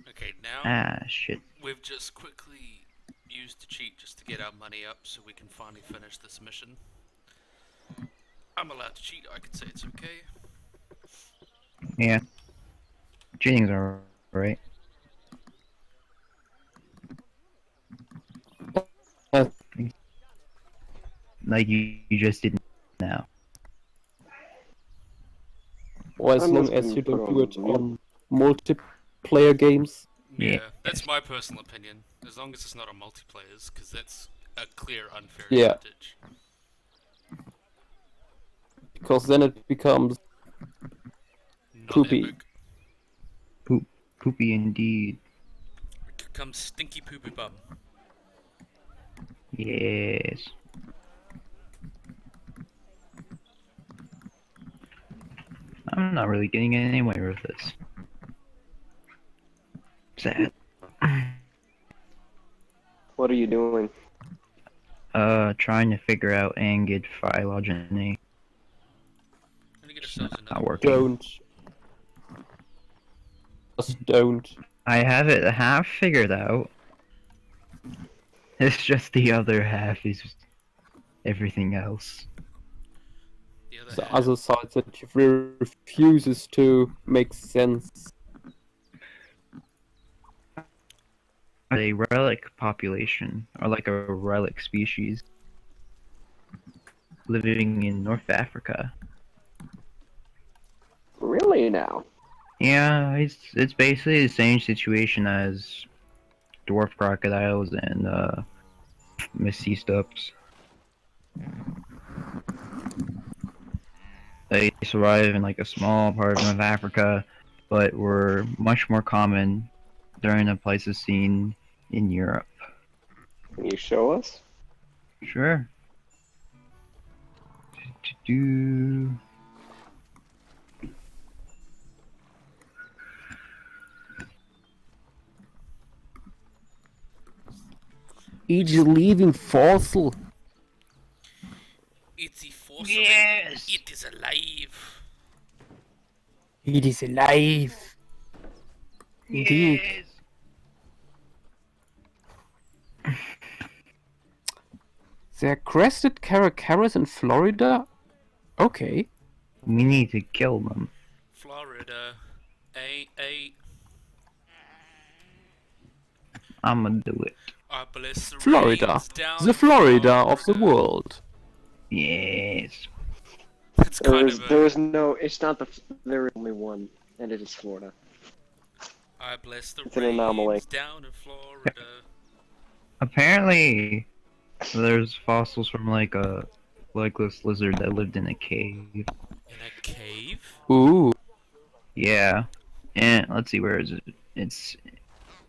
Okay, now Ah, shit. we've just quickly used the cheat just to get our money up so we can finally finish this mission. I'm allowed to cheat, I can say it's okay. Yeah, cheating's alright. Uh, Like you just did now. or as I'm long just as gonna you put don't do it mute. on multiplayer games. Yeah. Yeah, that's my personal opinion. As long as it's not on multiplayers, because that's a clear unfair Yeah. advantage. Because then it becomes Not poopy. epic. Poopy indeed. It could come stinky poopy bum. Yes. I'm not really getting anywhere with this. Sad. What are you doing? Trying to figure out Angid phylogeny. Gonna get It's ourselves not another working. Don't. Just don't. I have it half figured out. It's just the other half is everything else. The other The half. other side that refuses to make sense. A relic population, or like a relic species, living in North Africa. Really now? Yeah, it's basically the same situation as dwarf crocodiles and Mecistops. They survive in like a small part of North Africa, but were much more common during the Pleistocene in Europe. Can you show us? Sure. Do. Each living fossil. It's a fossil. Yes! It is alive. It is alive. Indeed. Yes! They're crested caracaras in Florida? Okay. We need to kill them. Florida. A. I'ma do it. I bless the Florida. rains down The in Florida of the world. Yes. It's kind of There a. was no. It's not the. There is only one, and it is Florida. I bless the It's an anomaly. rains down in Florida. Apparently, there's fossils from like a legless lizard that lived in a cave. In a cave? Ooh. Yeah. And let's see, where is it? It's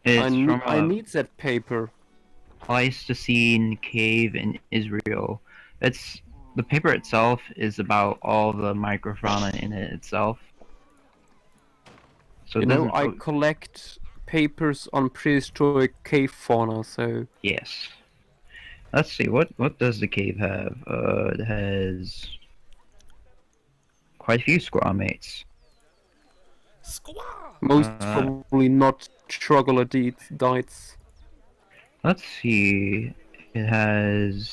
I from a need that paper. Pleistocene cave in Israel. It's the paper itself is about all the microfauna in it itself. So You it know, doesn't. I collect papers on prehistoric cave fauna, so... Yes. Let's see. What does the cave have? It has quite a few squamates. Squaw! Most Uh, probably not troglodytes. Let's see. It has.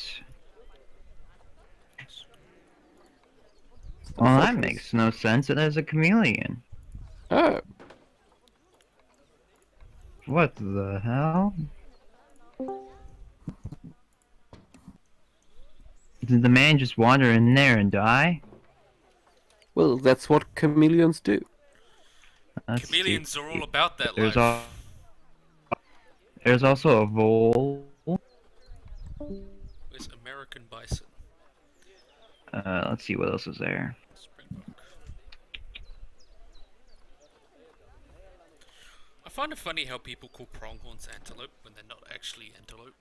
Well, that makes no sense. It has a chameleon. Oh, What the hell? Did the man just wander in there and die? well, that's what chameleons do. Let's see. Chameleons are all about that There's life. there's also a vole. Where's American bison? Let's see what else is there. Springbok. I find it funny how people call pronghorns antelope when they're not actually antelope.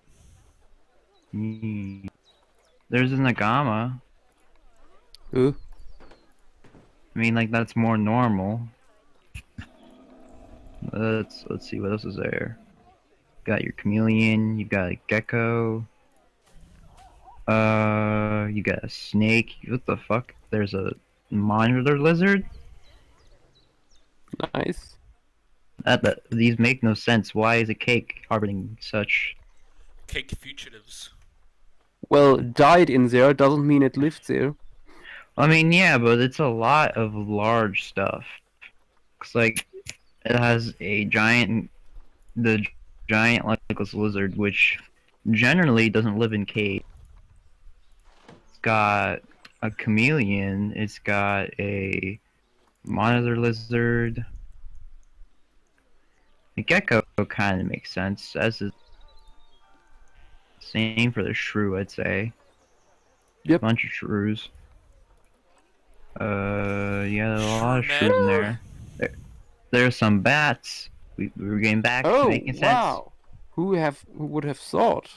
There's a Nagama. Ooh. I mean, like that's more normal. Let's see what else is there. Got your chameleon. You got a gecko. You got a snake. What the fuck? There's a monitor lizard. Nice. These make no sense. Why is a cake harboring such? Cake fugitives. Well, died in there doesn't mean it lived there. I mean, yeah, but it's a lot of large stuff. It's like it has the giant legless lizard, which generally doesn't live in caves. It's got a chameleon. It's got a monitor lizard. The gecko kind of makes sense, as is same for the shrew, I'd say. Yep. Bunch of shrews. Yeah, there's a lot of Shrew shrews in man. there. There's some bats. We're getting back to Oh, making sense. wow. Who would have thought?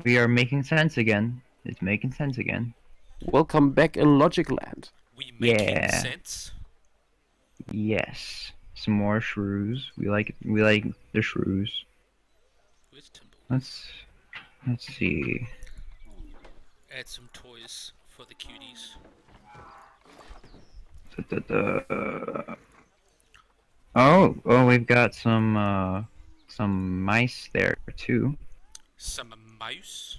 We are making sense again. It's making sense again. Welcome back in Logic Land. We making Yeah. sense. Yes. Some more shrews. We like the shrews. Where's Timble? Let's see. Add some toys for the cuties. Oh, we've got some mice there too. Some mouse.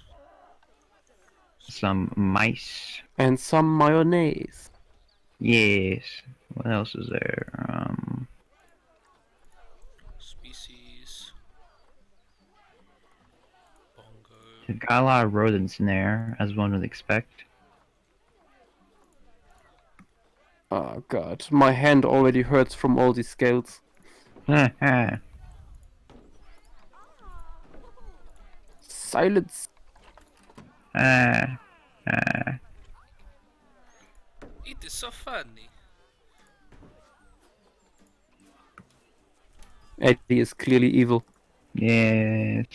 Some mice. And some mayonnaise. Yes. What else is there? Species. Bongo. We've got a lot of rodents in there, as one would expect. Oh god, my hand already hurts from all these scales. Silence. Ah. It is so funny. Eddie is clearly evil. Yes.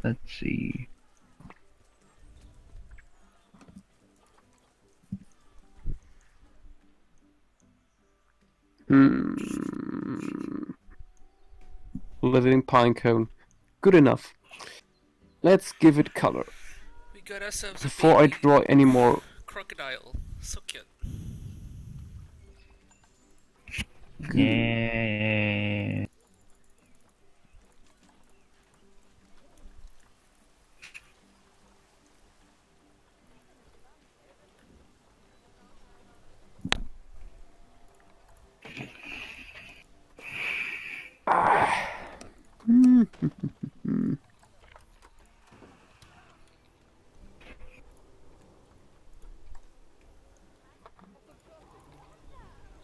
Let's see. Living pine cone. Good enough. Let's give it color. We got ourselves Before a I baby draw any more. crocodile. So cute. Yeah.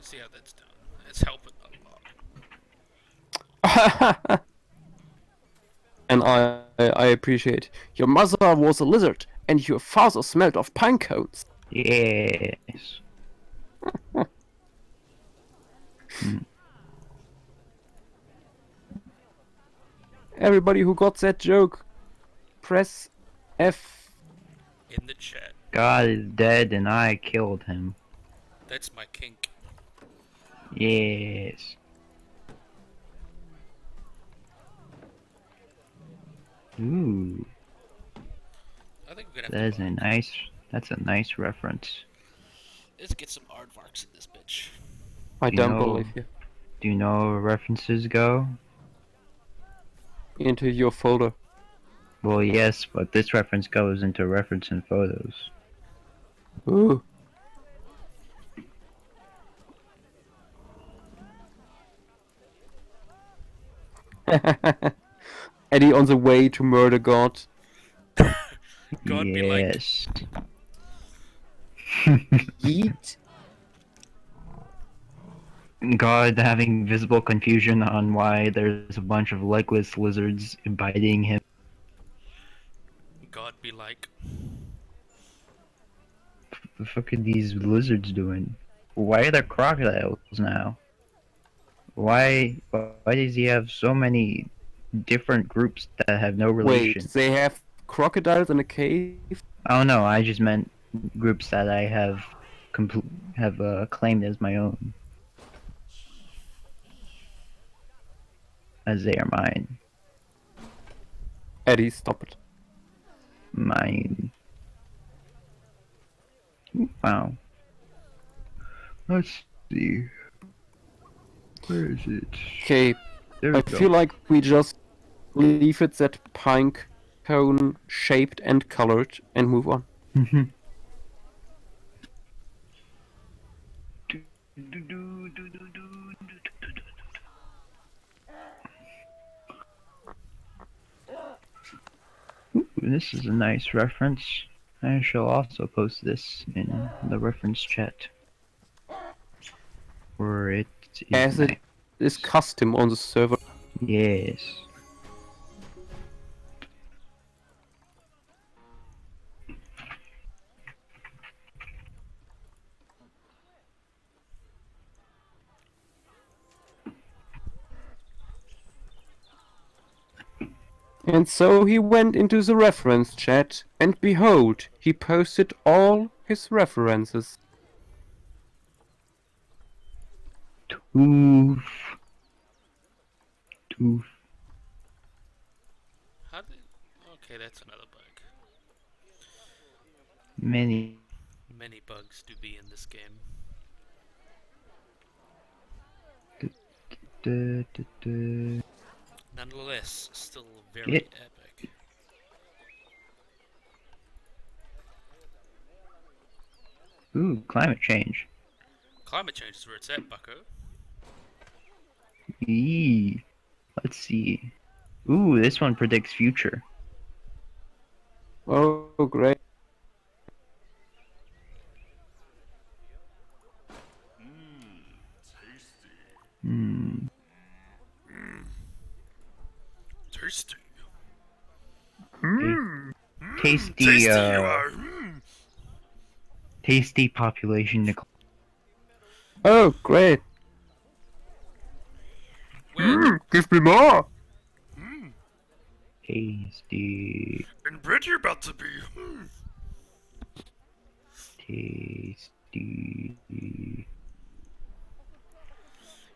See how that's done. It's helping a lot. And I appreciate. Your mother was a lizard, and your father smelled of pine cones. Yes. Everybody who got that joke, press F. In the chat. God is dead and I killed him. That's my kink. Yes. Ooh, I think we're gonna have that's a nice reference. let's get some aardvarks in this bitch. I You don't know- believe you. Do you know where references go? Into your folder. Well, yes, but this reference goes into reference and photos. Ooh. Eddie on the way to murder God. God be like, Yes. Yeet. God having visible confusion on why there's a bunch of legless lizards biting him. God be like. The fuck are these lizards doing? Why are there crocodiles now? Why does he have so many different groups that have no relation? Wait, they have crocodiles in a cave? Oh no, I just meant groups that I have claimed as my own. As they are mine. Eddie, stop it. Mine. Wow. Let's see. Where is it? Okay, There we I go. feel like we just leave it that pine cone shaped and colored and move on. Mhm. Ooh, this is a nice reference. I shall also post this in the reference chat. For it is As it nice. is custom on the server. Yes. And so he went into the reference chat, and behold, he posted all his references. Toof. Toof. How did? Okay, that's another bug. Many. Many bugs do be in this game. Nonetheless, still very Get- epic. Ooh, climate change. Climate change is where it's at, bucko. Eee. Let's see. Ooh, this one predicts future. Oh, great. Hmm. Tasty. Tasty, tasty population decline. Oh, great. When Give me more. Tasty. inbred you're about to be. Tasty.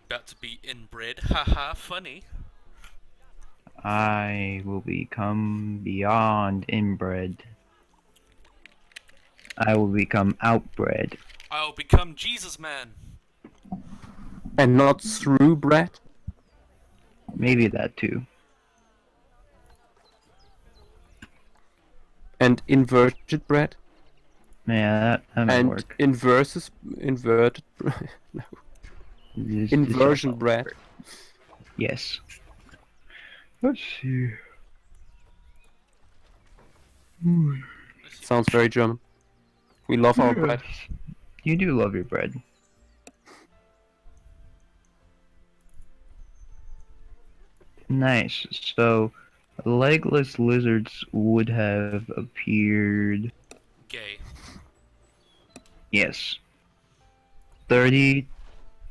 About to be inbred. Haha, funny. I will become beyond inbred. I will become outbred. I'll become Jesus Man. And not through bread. Maybe that too. And inverted bread. Yeah, that might And work. inverted no, This inversion also bread. work. Yes. Let's see. Sounds very German. We love our bread. Yes. You do love your bread. Nice. So, legless lizards would have appeared. Gay. Yes. 30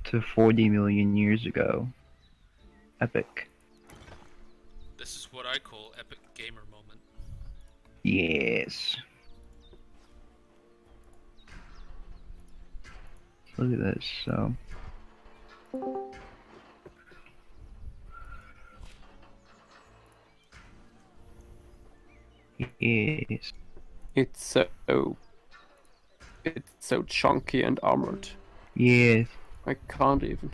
to 40 million years ago. Epic. This is what I call epic gamer moment. Yes. Look at this. So. Yes. It's so chunky and armored. Yes. I can't even.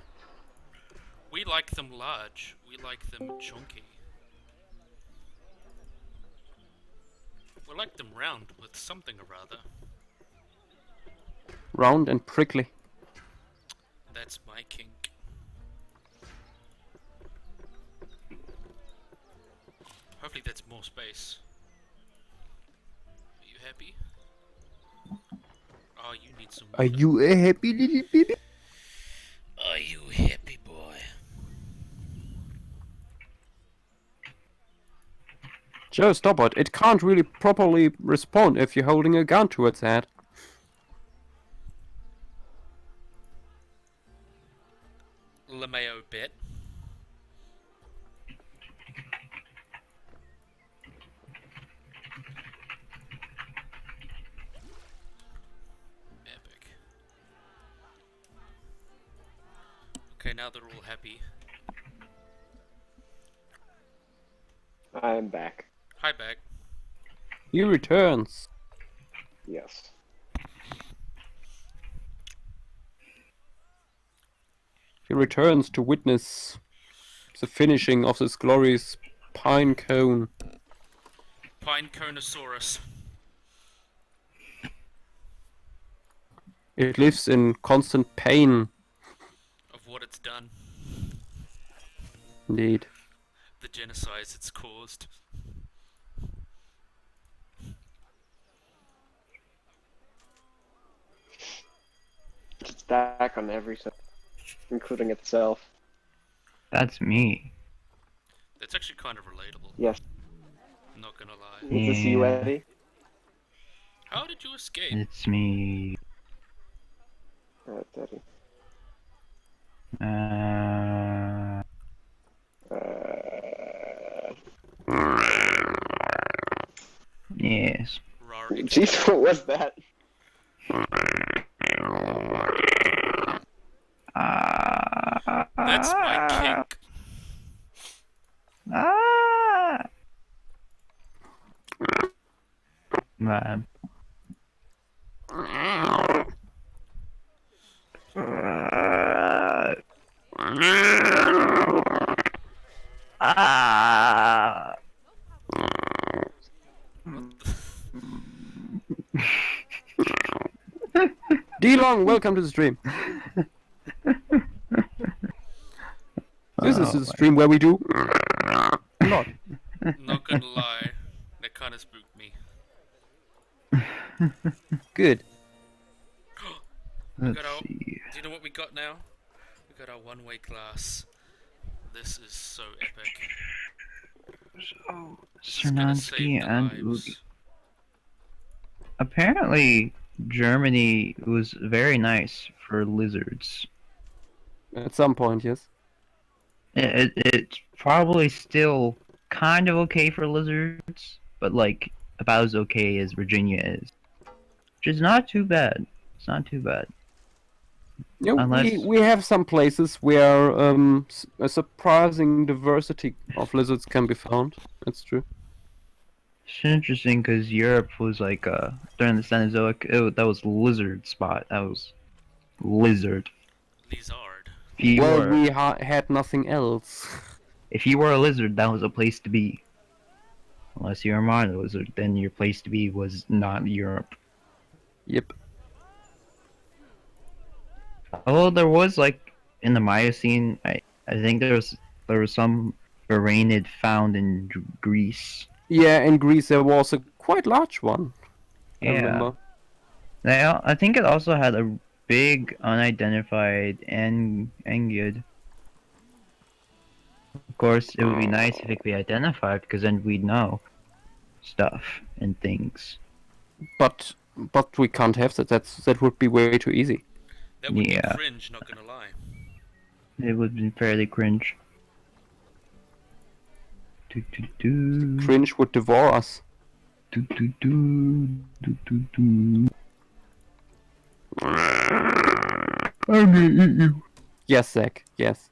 We like them large. We like them chunky. We like them round with something or other. Round and prickly. That's my kink. Hopefully that's more space. Are you happy? Oh, you need some Are water. you a happy little baby? Are you happy, boy? Joe, stop it. It can't really properly respond if you're holding a gun to its head. LeMayo bit. Epic. Okay, now they're all happy. I'm back. Hi, back. He returns. Yes. He returns to witness the finishing of this glorious pine cone. Pine Conosaurus. It lives in constant pain, Of what it's done. indeed. The genocides it's caused. It's back on everything, including itself. That's me. It's actually kind of relatable. Yes. I'm not gonna lie. Is this you, Yeah. Eddie? How did you escape? It's me. Alright, Eddie. Uh, yes. Rarity. Jeez, what was that? That's my kink. Man. D-Long, welcome to the stream. This is Oh, the stream where we do a lot. Not gonna lie. That kinda spooked me. Good. Let's got out. see. Do you know what we got now? We got our one-way class. This is so epic. So, This is gonna Cernansky save the and lives. Ugi. Apparently, Germany was very nice for lizards. At some point, yes. It's probably still kind of okay for lizards, but like about as okay as Virginia is. Which is not too bad. It's not too bad. Yeah, Unless- we have some places where a surprising diversity of lizards can be found. That's true. It's interesting because Europe was like during the Cenozoic, that was lizard spot. That was lizard. Lizard. If you Well, were, we had nothing else. if you were a lizard, that was a place to be. Unless you're a minor lizard, then your place to be was not Europe. Yep. Although there was like in the Miocene, I think there was some varanid found in Greece. Yeah, in Greece there was a quite large one. I Yeah. remember. I think it also had a big unidentified angiod. Of course, it would be nice if it could be identified because then we'd know stuff and things. But we can't have that. That would be way too easy. That would Yeah. be cringe, not gonna lie. It would have been fairly cringe. Do, do, do, Cringe would devour us. do, do, do, do, do, do. I'm gonna eat you. Yes, Zach. Yes.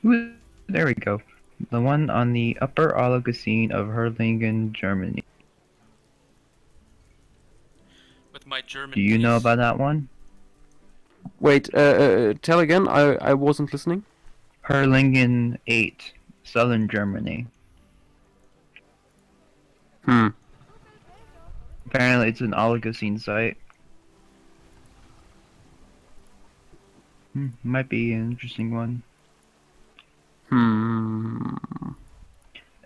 Ooh, there we go. The one on the upper Oligocene of Herlingen, Germany. With my German. Do you know please. about that one? Wait. Tell again. I wasn't listening. Herlingen 8, southern Germany. Hmm. Apparently it's an Oligocene site. Might be an interesting one. Hmm.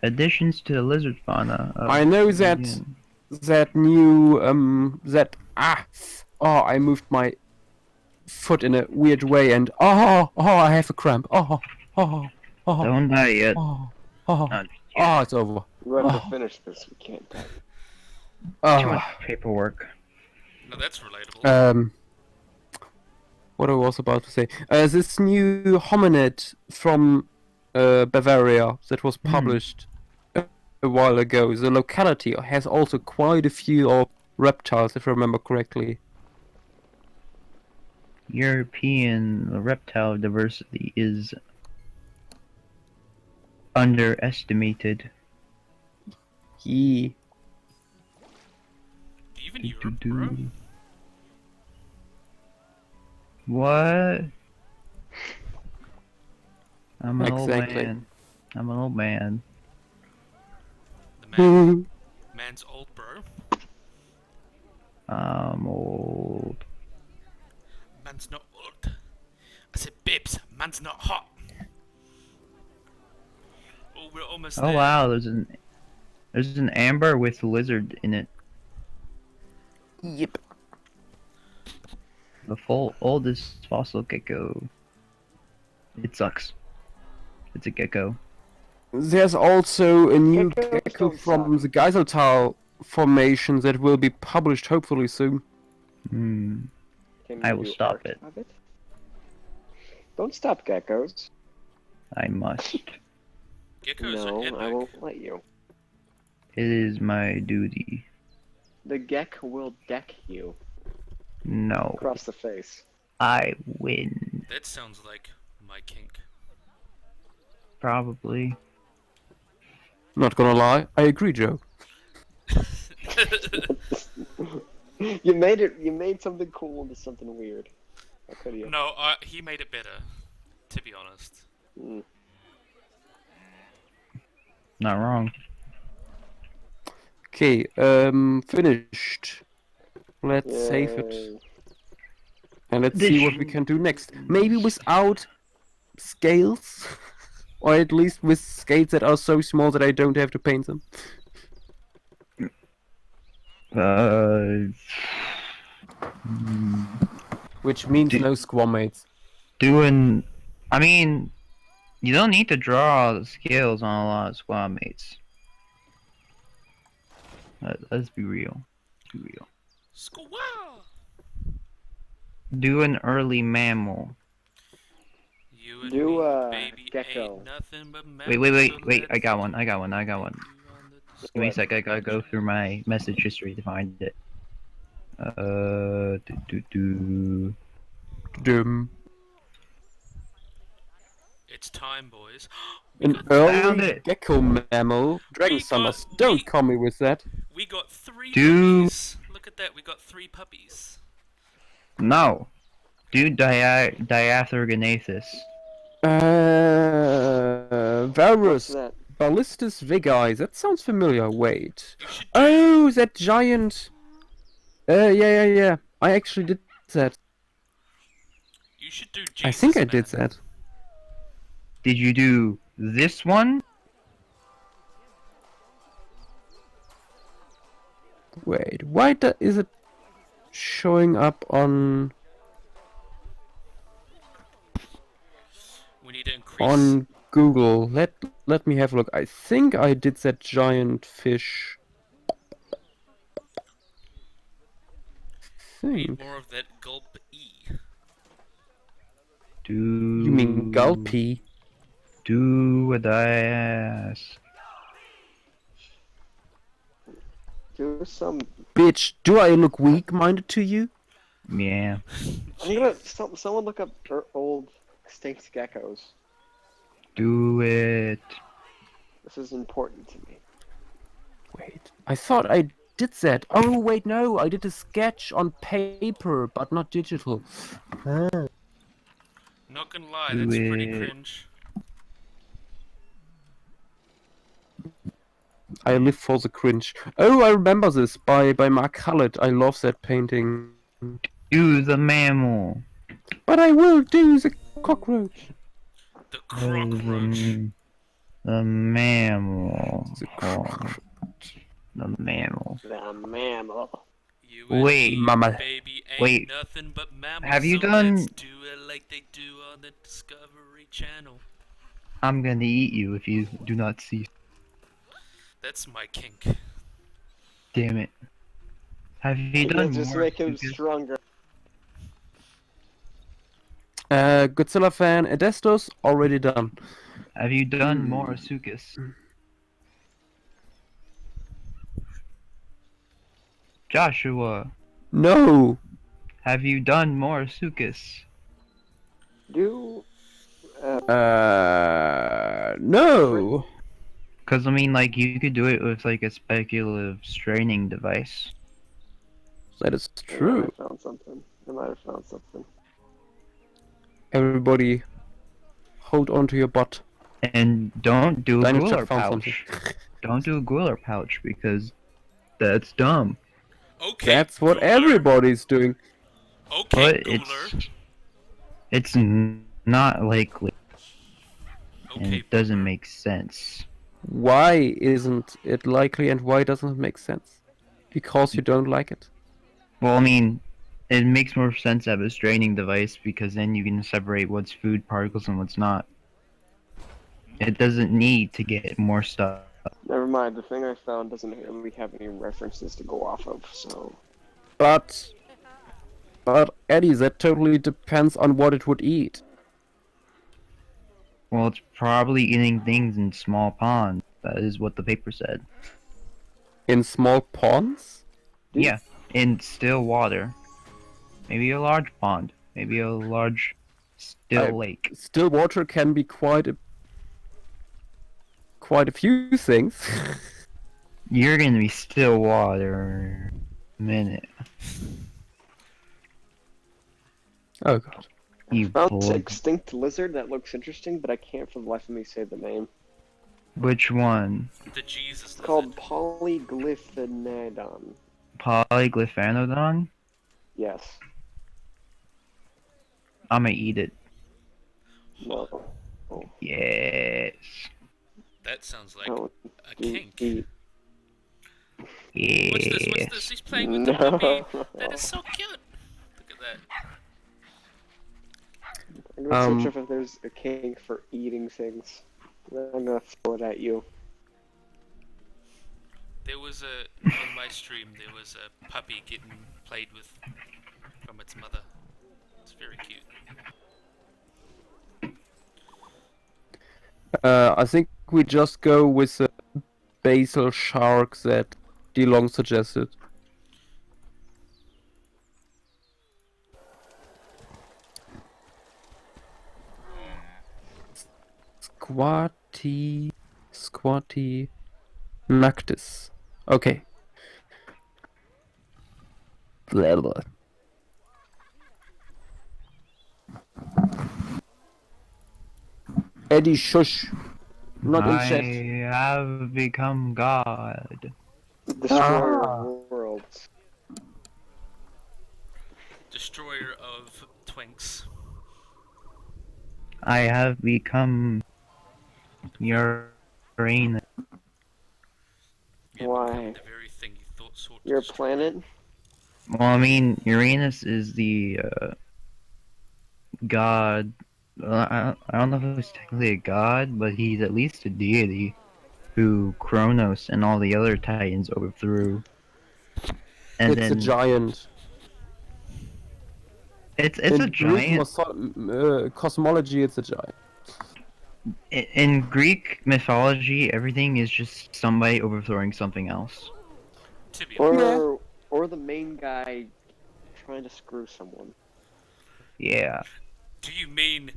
Additions to the lizard fauna. Of I know that Herlingen. that new I moved my foot in a weird way and I have a cramp. Don't die yet. Not yet. It's over. We have Oh. to finish this. We can't die. Too much paperwork. No, that's relatable. What I was about to say. This new hominid from Bavaria that was published a while ago. The locality has also quite a few reptiles, if I remember correctly. European reptile diversity is underestimated. Yeah. Even Do, Europe, do, bro. do. What? I'm an old Exactly. man. I'm an old man. The man's old, bro. I'm old. Man's not old. I said, Bibbs, man's not hot. Oh, we're almost Oh there. wow, there's an amber with lizard in it. Yep. The oldest fossil gecko. It sucks. It's a gecko. There's also a new Geckos gecko don't from suck. the Geiseltal formation that will be published hopefully soon. Hmm. Can I you will do stop art it. of it? Don't stop, geckos. I must. Geckos are No, I epic. won't let you. It is my duty. The geck will deck you No. across the face. I win. That sounds like my kink. Probably. Not gonna lie, I agree, Joe. You made something cool into something weird. How could you? No, he made it better, to be honest. Mm. Not wrong. Okay, finished. Let's save it. Yay. And let's see what we can do next. Maybe without scales? Or at least with scales that are so small that I don't have to paint them. Which means Do- no squamates. Doing. I mean, you don't need to draw the scales on a lot of squad mates. Let's be real. Be real. Squaw! Do an early mammal. You and Do, me, baby, gecko. ain't nothing but Wait. so I let's got one. do I got one. what we do on the Give me a What? sec. I gotta go through my message history to find it. Do. Dum. It's time, boys. An Found early it. gecko mammal. Dragon We Summers. got- Don't we- call me with that. We got 3 Do- puppies. Look at that, we got 3 puppies. No. Do Diathorganathus. What's Valrus. that? Ballistus Vigai. That sounds familiar. Wait. You should do, Oh, that giant. Yeah. I actually did that. you should do Jesus, I think I man. did that. Did you do this one? Wait, why is it showing up on We need to increase. on Google? Let me have a look. I think I did that giant fish. We need Think. more of that gulp E. Do You mean Gulpy? Do a dias. Do some. Bitch, do I look weak-minded to you? Yeah. I'm gonna. Someone look up old extinct geckos. Do it. This is important to me. Wait, I thought I did that. Oh, wait, no, I did a sketch on paper, but not digital. Not gonna lie, Do that's pretty it. cringe. I live for the cringe. Oh, I remember this by Mark Hallett. I love that painting. Do the mammal. But I will do the cockroach. The cockroach. The mammal. The Oh, cockroach. the mammal. The mammal. You and Wait, me, mammal. baby, ain't Wait. nothing but mammals. Have you so done- Let's do it like they do on the Discovery Channel. I'm gonna eat you if you do not cease. That's my kink. Damn it. Have you done Just more? make him Sukas? stronger. Godzilla fan, Edestos, already done. Have you done more Sukas? Joshua, No! have you done more Sukas? Do. No! Cause I mean, like, you could do it with like a speculative straining device. That is I might true. have found something. I might have found something. Everybody, hold on to your butt. And don't do a Dino Gular Chuck found pouch. Don't do a Gular pouch because that's dumb. Okay. That's what Ghouler. everybody's doing. Okay, But Ghouler. it's not likely, and Okay, it doesn't Boomer. make sense. Why isn't it likely and why doesn't it make sense? Because you don't like it. Well, I mean, it makes more sense to have a straining device because then you can separate what's food particles and what's not. It doesn't need to get more stuff. Never mind. The thing I found doesn't really have any references to go off of. So But Eddie, that totally depends on what it would eat. Well, it's probably eating things in small ponds. That is what the paper said. In small ponds? Dude. Yeah, in still water. Maybe a large pond. Maybe a large still lake. Still water can be quite a few things. You're gonna be still water in a minute. Oh god. You found this boy. extinct lizard that looks interesting, but I can't for the life of me say the name. Which one? The Jesus It's called lizard. Polyglyphinodon. Polyglyphanodon? Yes. I'ma eat it. No. Yes. That sounds like No. a kink. Eat. Yes. What's this? What's this? He's playing with the No. puppy. That is so cute. Look at that. I'm gonna search if there's a kink for eating things. I'm gonna throw it at you. There was on my stream, there was a puppy getting played with from its mother. It's very cute. I think we just go with the basal shark that DeLong suggested. Squatty Nactus. Okay. Blah, blah. Eddie, shush. Not in I chat. have become God. Destroyer Ah. of worlds. Destroyer of twinks. I have become Uranus. You Why? become The very thing you thought sought to Your destroy. planet? Well, I mean, Uranus is the god. I don't know if he's technically a god, but he's at least a deity who Kronos and all the other Titans overthrew. And It's then a giant. it's In a Greek giant. cosmology, it's a giant. In Greek mythology, everything is just somebody overthrowing something else. Tibia. Or the main guy trying to screw someone. Yeah. Do you mean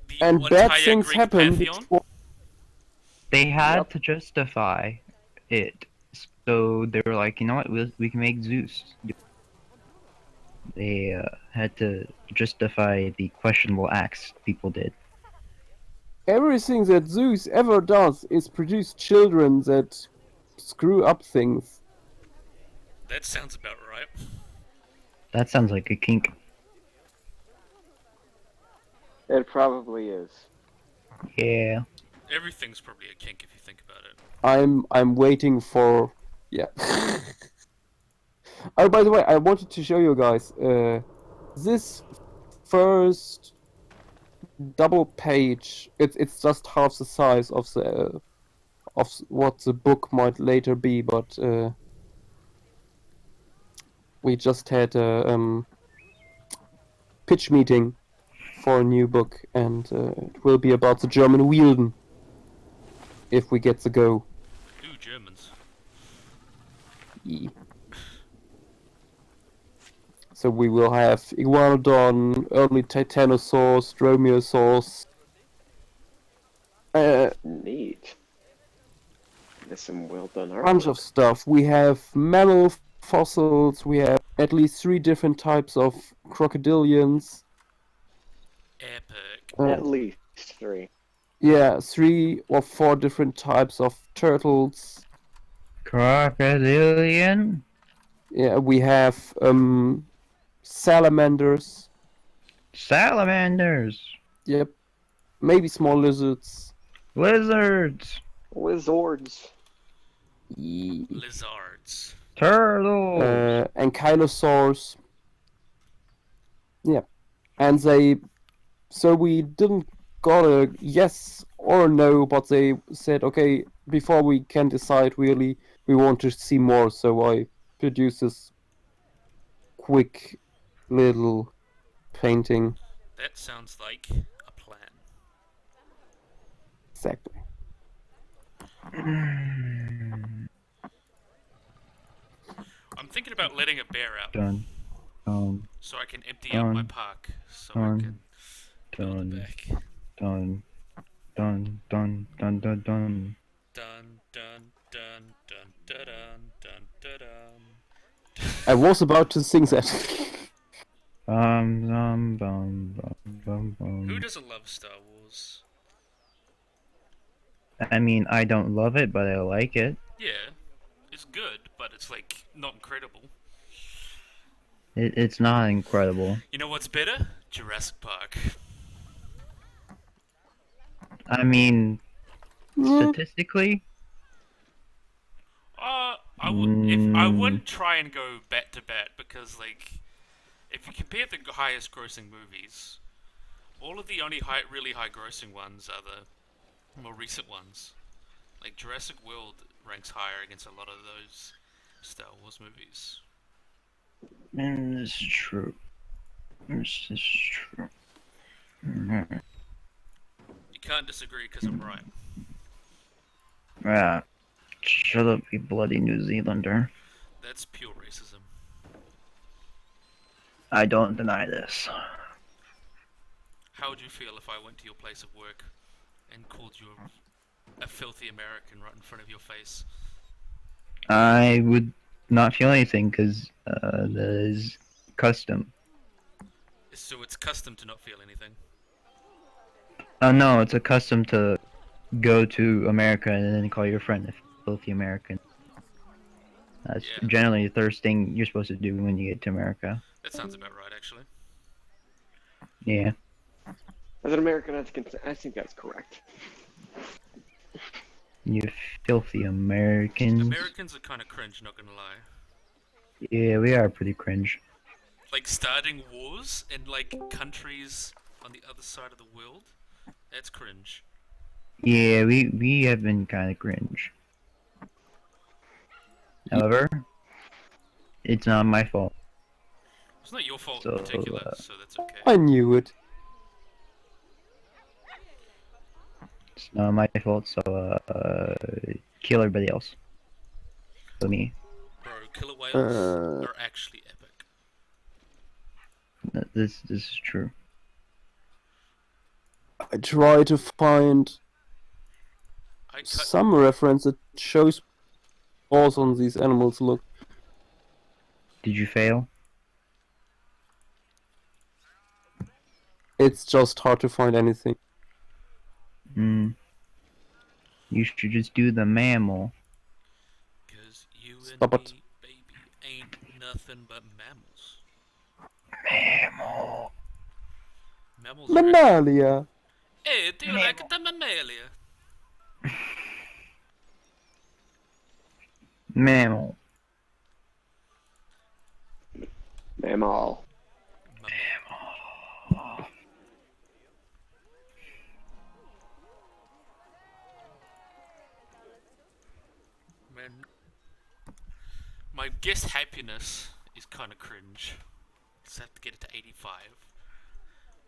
the And bad entire things Greek happen. pantheon? They had Yep. to justify it, so they were like, you know what, we can make Zeus. They had to justify the questionable acts people did. Everything that Zeus ever does is produce children that screw up things. That sounds about right. That sounds like a kink. It probably is. Yeah. Everything's probably a kink if you think about it. I'm waiting for yeah. Oh, by the way, I wanted to show you guys this first double page. It's just half the size of the of what the book might later be, but we just had a pitch meeting for a new book, and it will be about the German Wielden. If we get the go. Ooh, Germans. Yeah. So we will have Iguanodon, early Titanosaurs, Dromaeosaurs. Neat. There's some well done A bunch artwork. of stuff. We have mammal fossils, we have at least 3 different types of crocodilians. Epic. At least 3. Yeah, 3 or 4 different types of turtles. Crocodilian? Yeah, we have salamanders. Salamanders! Yep. Maybe small lizards. Lizards! Lizards. Lizards. Turtles! Ankylosaurs. Yeah. And so we didn't got a yes or no, but they said, okay, before we can decide really, we want to see more, so I produced this quick little painting. That sounds like a plan. Exactly. I'm thinking about letting a bear out Done. so I can empty out my Done. park so I Done. can build it Done. back. Done. Done. Done. Done. Done. Done. Dun dun dun dun dun dun dun dun. I was about to sing that. Bum, bum, bum, Who bum. doesn't love Star Wars? I mean, I don't love it, but I like it. Yeah, it's good, but it's like not incredible. It's not incredible. You know what's better? Jurassic Park. I mean, statistically, I wouldn't try and go bat to bat because like, if you compare the highest grossing movies, all of the only really high grossing ones are the more recent ones. Like Jurassic World ranks higher against a lot of those Star Wars movies. this is true. This is true. Mhm. You can't disagree because I'm right. Yeah. Shut up, you bloody New Zealander. That's pure racism. I don't deny this. How would you feel if I went to your place of work and called you a filthy American right in front of your face? I would not feel anything because that is custom. So it's custom to not feel anything. No, it's a custom to go to America and then call your friend a filthy American. That's Yeah. generally the first thing you're supposed to do when you get to America. That sounds about right, actually. Yeah. As an American, I think that's correct. You filthy Americans. Americans are kind of cringe, not gonna lie. Yeah, we are pretty cringe. Like starting wars in like countries on the other side of the world. That's cringe. Yeah, we have been kind of cringe. However, it's not my fault. It's not your fault So, in particular, so that's okay. I knew it. It's not my fault, so kill everybody else. So me. Bro, killer whales Uh. are actually epic. This is true. I try to find I cut. some reference that shows awesome these animals look. Did you fail? It's just hard to find anything. Hmm. You should just do the mammal. Cause you and Stop it. me, baby, ain't nothing but mammals. Mammal. Mammals are Mammalia. Hey, do you like the mammalia? Mammal. Mammal. Man, my guess happiness is kind of cringe. Just have to get it to 85.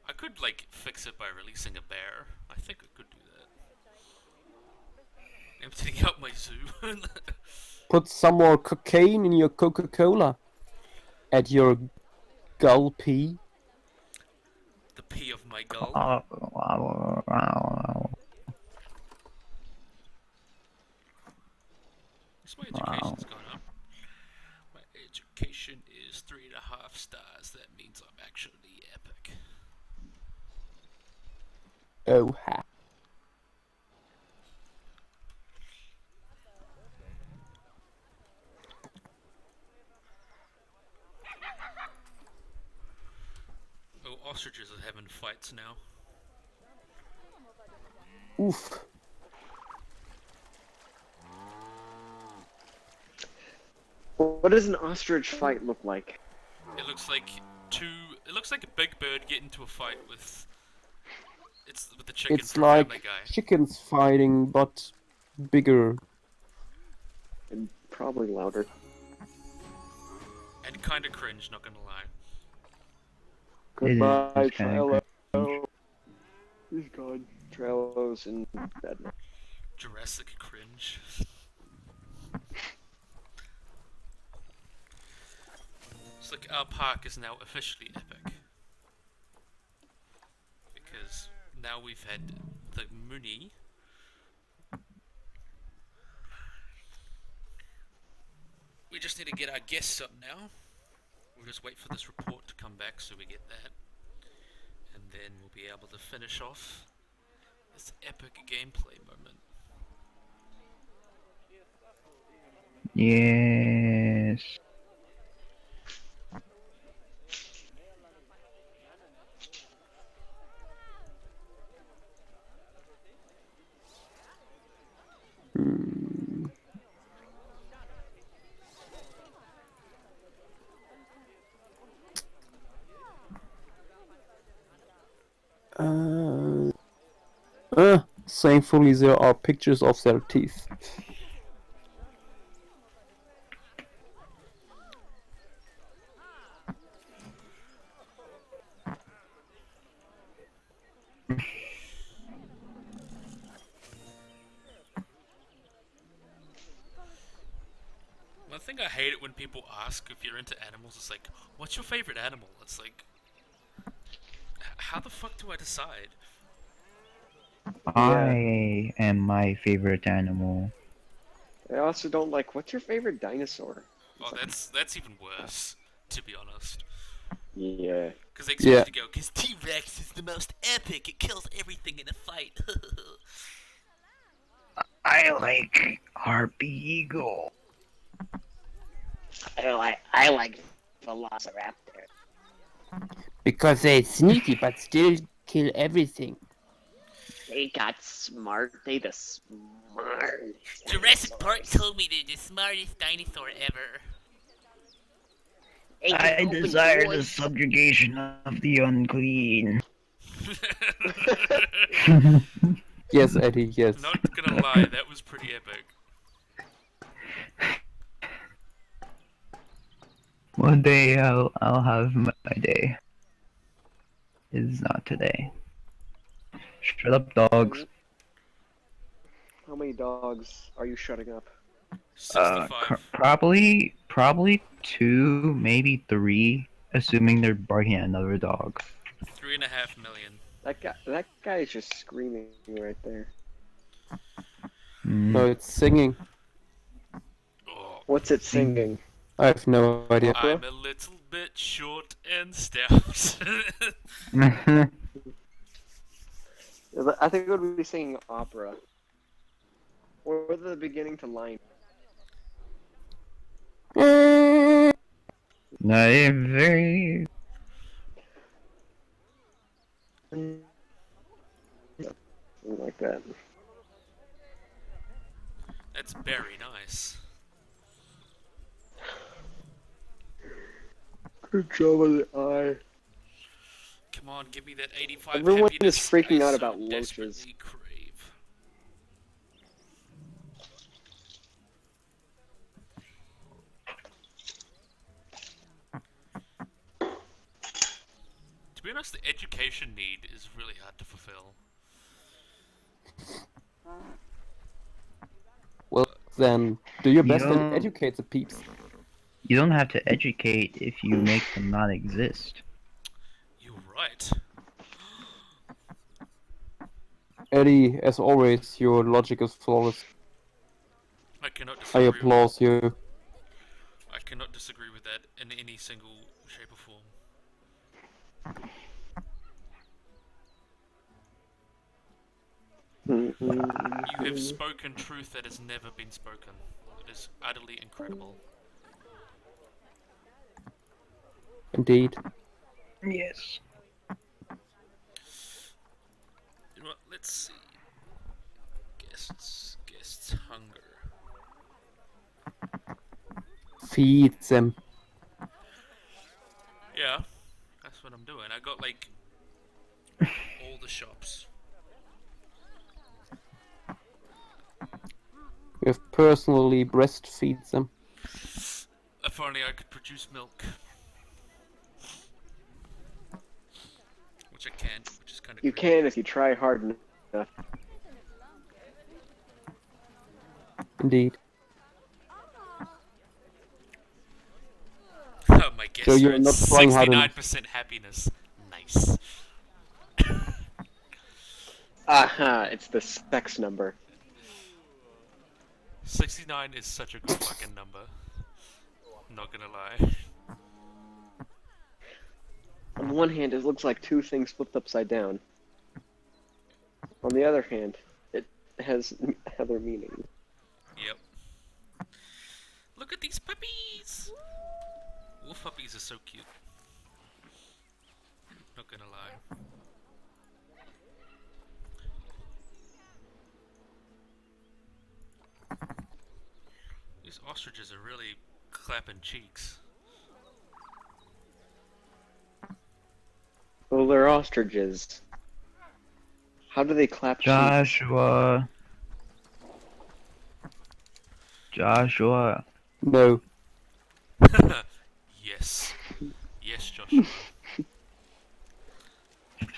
I could like fix it by releasing a bear. I think I could do that. Emptying out my zoo. Put some more cocaine in your Coca-Cola. At your gulpy. The pee of my gull. So my education's gone up. My education is 3.5 stars. That means I'm actually epic. Oh, ha. Oh, ostriches are having fights now. Oof. What does an ostrich fight look like? It looks like It looks like a big bird getting into a fight with. It's with the chicken It's from Family like Guy. chickens fighting, but bigger. And probably louder. And kinda cringe, not gonna lie. It is Goodbye, kinda Trello. He's gone. Trello's in bed now. Jurassic cringe. It's like our park is now officially epic. Because now we've had the Mooney. We just need to get our guests up now. We'll just wait for this report to come back so we get that. And then we'll be able to finish off this epic gameplay moment. Yes. Hmm. Thankfully there are pictures of their teeth. One thing I hate it when people ask if you're into animals, it's like, what's your favorite animal? It's like, how the fuck do I decide? I am my favorite animal. I also don't like, what's your favorite dinosaur? Oh, that's even worse, to be honest. Yeah. Because they expect Yeah. you to go, because T-Rex is the most epic, it kills everything in a fight. I like Harpy Eagle. I like Velociraptor. Because they're sneaky but still kill everything. They got smart. They the smart. Jurassic Park told me they're the smartest dinosaur ever. They can I open desire the doors. subjugation of the unclean. Yes, Eddie, yes. Not gonna lie, that was pretty epic. One day I'll have my day. It's not today. Shut up, dogs. How many dogs are you shutting up? 65. Probably 2, maybe 3, assuming they're barking at another dog. 3.5 million. That guy is just screaming right there. No, it's singing. Oh, What's it singing? I have no idea. I'm a little bit short and stout. I think it would be singing opera. Or the beginning to line. No, they're very. Something like that. That's very nice. Good job on the eye. Come on, give me that 85 Everyone happiness is freaking I out so about loaches. desperately crave. To be honest, the education need is really hard to fulfill. Well, then, do your best Yeah. and educate the peeps. You don't have to educate if you make them not exist. You're right. Eddie, as always, your logic is flawless. I cannot I disagree. applaud you. I cannot disagree with that in any single shape or form. You have spoken truth that has never been spoken. It is utterly incredible. Indeed. Yes. You know what, let's see. Guests hunger. Feed them. Yeah, that's what I'm doing. I got like all the shops. We have personally breastfeed them. If only I could produce milk. Which I can't, which is kind of You can if you try hard enough. Indeed. Oh, my guess. So you're not trying hard 69% happiness. Nice. Aha, it's the sex number. 69 is such a good fucking number. Not gonna lie. On one hand, it looks like two things flipped upside down. On the other hand, it has other meaning. Yep. Look at these puppies! Wolf puppies are so cute. Not gonna lie. These ostriches are really clapping cheeks. Well, they're ostriches. How do they clap cheeks? Joshua. No. Yes. Yes, Joshua.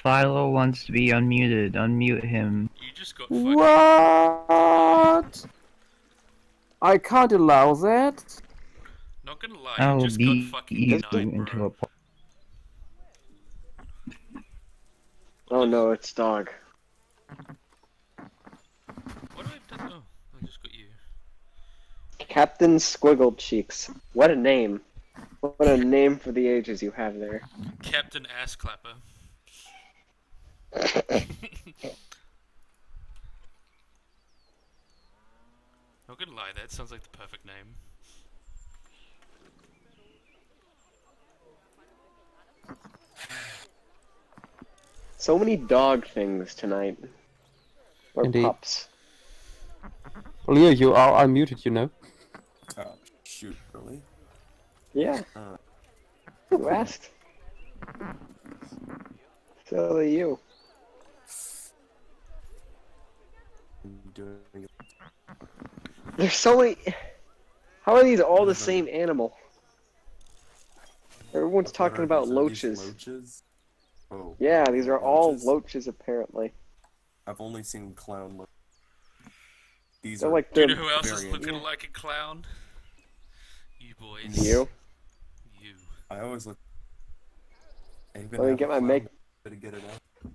Philo wants to be unmuted. Unmute him. You just got fucking... What? I can't allow that. Not gonna lie, I'll you just beat got fucking you denied, into bro. a po- Oh no, it's dog. What have I done? Oh, I just got you. Captain Squiggle Cheeks. What a name. What a name for the ages you have there. Captain Ass Clapper. Not gonna lie, that sounds like the perfect name. So many dog things tonight. Or Indeed. pups. Well, yeah, you are unmuted, you know. Oh, shoot, really? Yeah. Uh. You asked. So do you. I'm doing it. There's so many. How are these all the same animal? Everyone's What talking are about these? Are these loaches. Loaches? Oh. Yeah, these are all Loaches? loaches apparently. I've only seen clown loaches. These They're are like Do you the know who else is variant. looking Yeah. like a clown? You boys. you. You. I always look. I even Let me have get a my clown make. to get it out.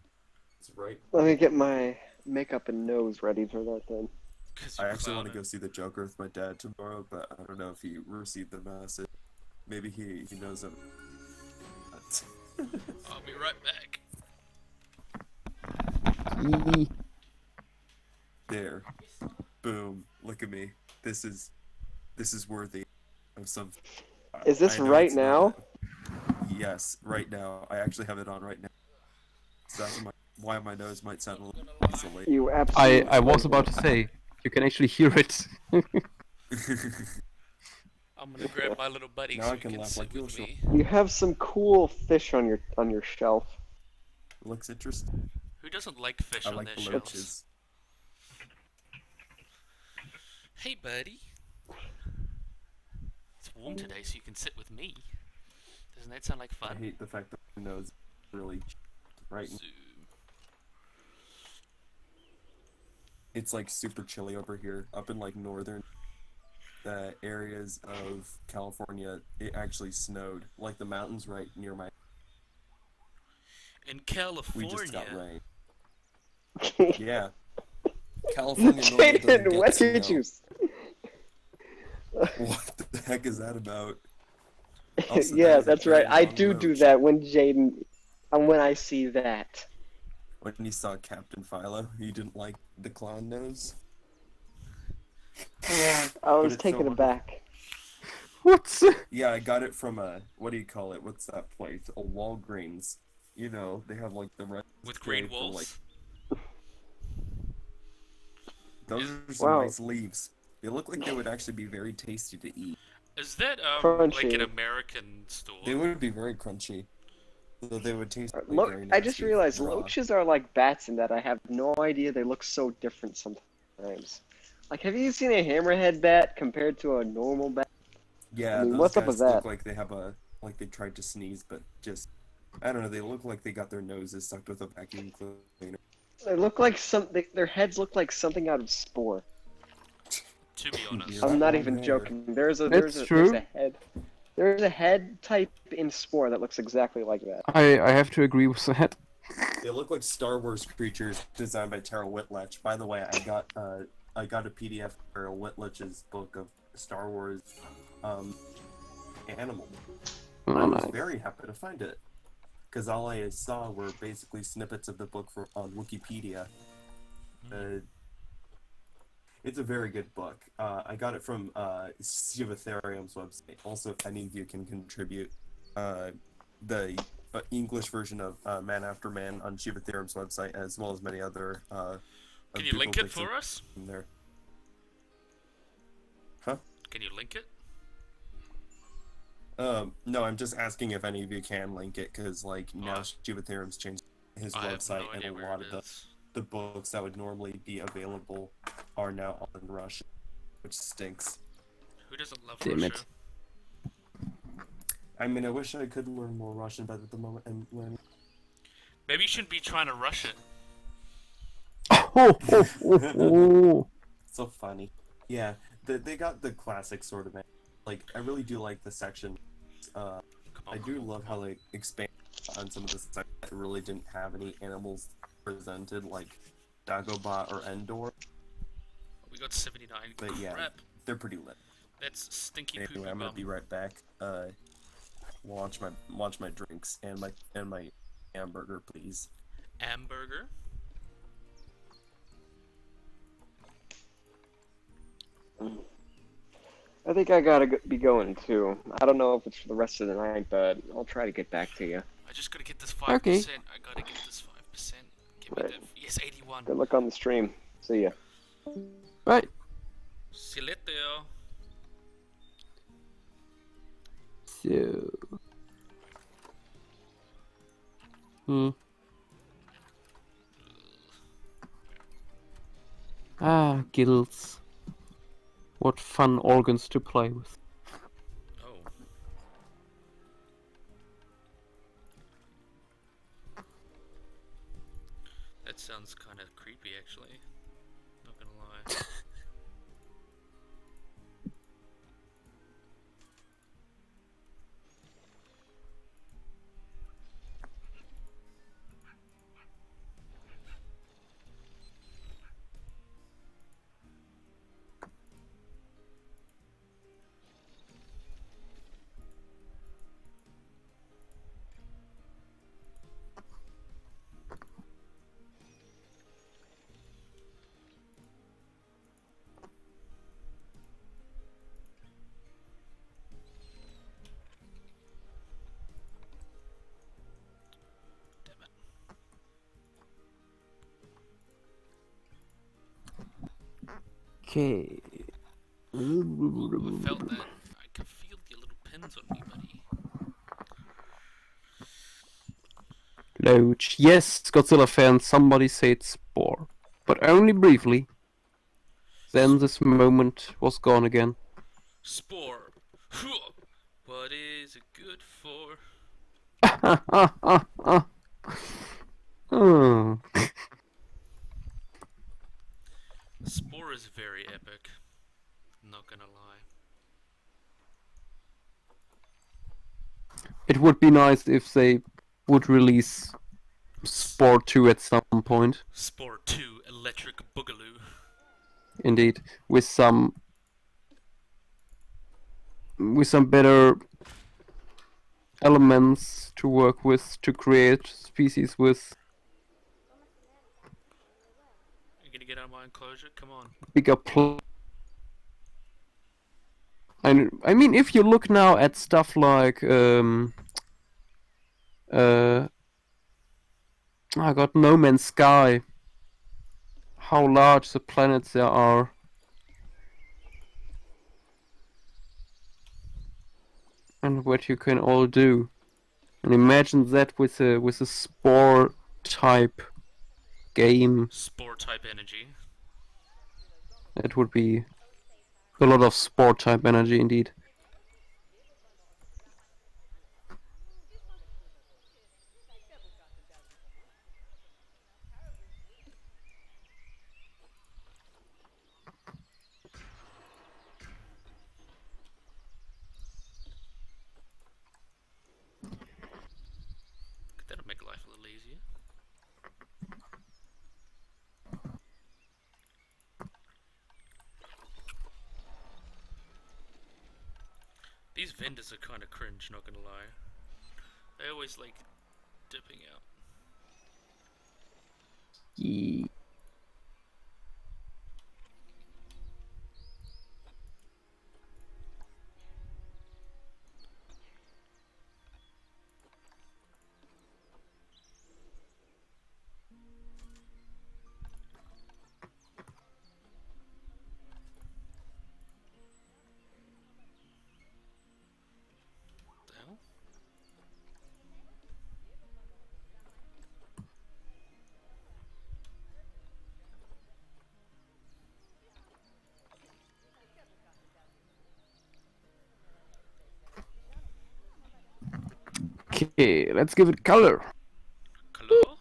It's right. Let me get my makeup and nose ready for that then. 'Cause I you're actually want to clowning. go see the Joker with my dad tomorrow, but I don't know if he received the message. Maybe he knows him. I'll be right back. Yee. There. Boom. Look at me. This is worthy of some. Is this I know right it's now? not. Yes, right now. I actually have it on right now. So that's why my nose might sound a little easily. You absolutely. I was about to say, you can actually hear it. I'm gonna grab my little buddy Now so I he can can laugh sit like with you'll me. You have some cool fish on your shelf. Looks interesting. Who doesn't like fish I on like their the shelves? loaches. Hey, buddy. It's warm today, so you can sit with me. Doesn't that sound like I fun? hate the fact that my nose is really right. So, It's like super chilly over here. Up in like northern areas of California, it actually snowed. Like the mountains right near my. in We just got California, rain. Yeah. California normally doesn't Jaden, get what snow. did you? What the heck is that about? Also, Yeah, that is a that's very right. I long do roach. that when Jaden, and when I see that. when he saw Captain Philo. He didn't like the clown nose. I But was it's taken so aback. What's Yeah, I got it from a, what do you call it? What's that place? A Walgreens. You know, they have like the red With green spray for, walls. those are some Wow. nice leaves. They look like they would actually be very tasty to eat. Is that like Crunchy. an American store? They would be very crunchy. So they would taste like Lo- very I just nasty realized raw. loaches are like bats in that I have no idea they look so different sometimes. Like, have you seen a hammerhead bat compared to a normal bat? Yeah, I mean, those what's guys up with look that? like they have a, like they tried to sneeze, but just, I don't know, they look like they got their noses sucked with a vacuum cleaner. They look like their heads look like something out of Spore. To be honest. Yeah. I'm not Long even hair. joking. There's That's a true. head. There's a head type in Spore that looks exactly like that. I have to agree with that. They look like Star Wars creatures designed by Tara Whitlatch. By the way, I got a PDF for Tara Whitlatch's book of Star Wars animal. I Oh, was nice. very happy to find it. Because all I saw were basically snippets of the book on Wikipedia. It's a very good book. I got it from Shivatherium's website. Also, if any of you can contribute the English version of Man After Man on Shivatherium's website, as well as many other. Can you link it for us? in there. Huh? Can you link it? No, I'm just asking if any of you can link it, because like now Shivatherium's changed his I have website, no and idea a where lot it of is. the books that would normally be available are now all in Russian, which stinks. Who doesn't love Damn Russia? it. I mean, I wish I could learn more Russian, but at the moment I'm learning. Maybe you shouldn't be trying to rush it. Oh, oh, oh, oh. So funny. Yeah, they got the classic sort of, like, I really do like the section. Come on, I come do on. love how they expand on some of the sections that really didn't have any animals presented, like Dagobah or Endor. We got 79. But yeah, Crap. they're pretty lit. That's stinky poo Anyway, I'm gonna be right back. Launch my drinks and my hamburger, please. Hamburger. I think I gotta be going too. I don't know if it's for the rest of the night, but I'll try to get back to you. I just gotta get this 5%. Okay. I gotta get this 5%. Give me Right. the. Yes, 81. Good luck on the stream. See ya. Right. See you later. So. Hmm. Ah, gills. What fun organs to play with. Oh. That sounds kind of creepy, actually. Not gonna lie. Damn it. Okay. I felt that. I can feel your little pins on me, buddy. Loach. Yes, Godzilla fan, somebody said Spore. But only briefly. Then this moment was gone again. Spore. What is it good for? Oh. Spore is very epic. Not gonna lie. It would be nice if they would release Spore 2 at some point. Spore 2 Electric Boogaloo. Indeed, with some better elements to work with to create species with. to get out of my enclosure? Come on. bigger and I mean, if you look now at stuff like I got No Man's Sky, how large the planets there are. And what you can all do. And imagine that with a spore type game. Spore type energy. It would be a lot of spore type energy indeed. That'll make life a little easier. These vendors are kind of cringe, not gonna lie. They always like dipping out. Ye- What the hell? Okay, let's give it color. Color?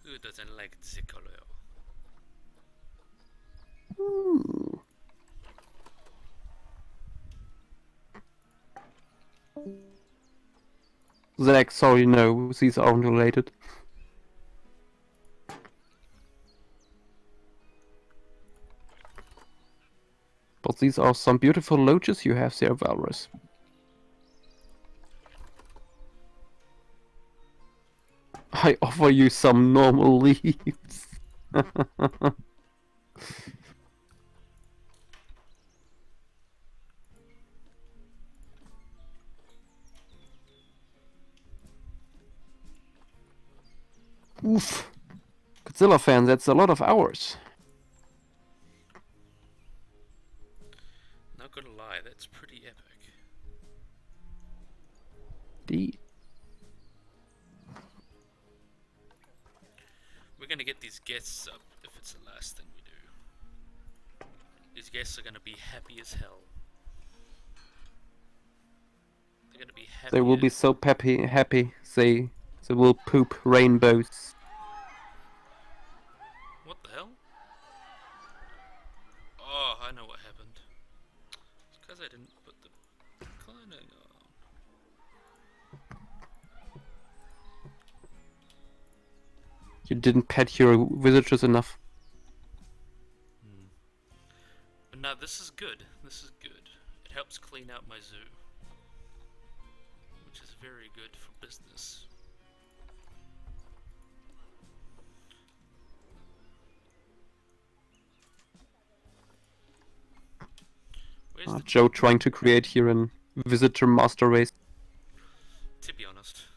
Who doesn't like the color? Ooh. Zach, sorry, no, these aren't related. But these are some beautiful loaches you have there, Valrus. I offer you some normal leaves. Oof. Godzilla fan, that's a lot of hours. Not gonna lie, that's pretty epic. D. We're gonna get these guests up if it's the last thing we do. These guests are gonna be happy as hell. They're gonna be happy. They will be so happy. They will poop rainbows. What the hell? Oh, I know what happened. It's because I didn't put the cloning on. You didn't pet your visitors enough. But no, this is good. This is good. It helps clean out my zoo. Which is very good for business. Where's the... Joe trying to create here an visitor master race. To be honest.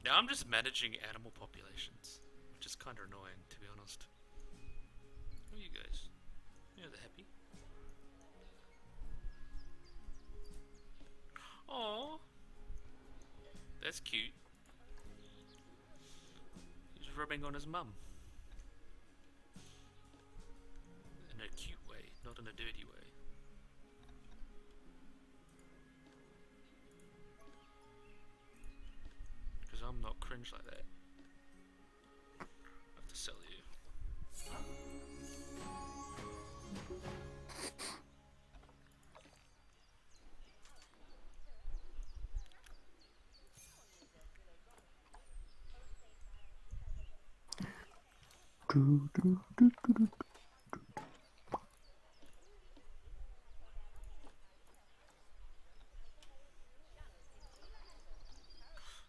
Now I'm just managing animal populations. Which is kind of annoying, to be honest. How are you guys? Yeah, they're happy. Aww. That's cute. He's rubbing on his mum. In a cute way, not in a dirty way. Because I'm not cringe like that. I have to sell you.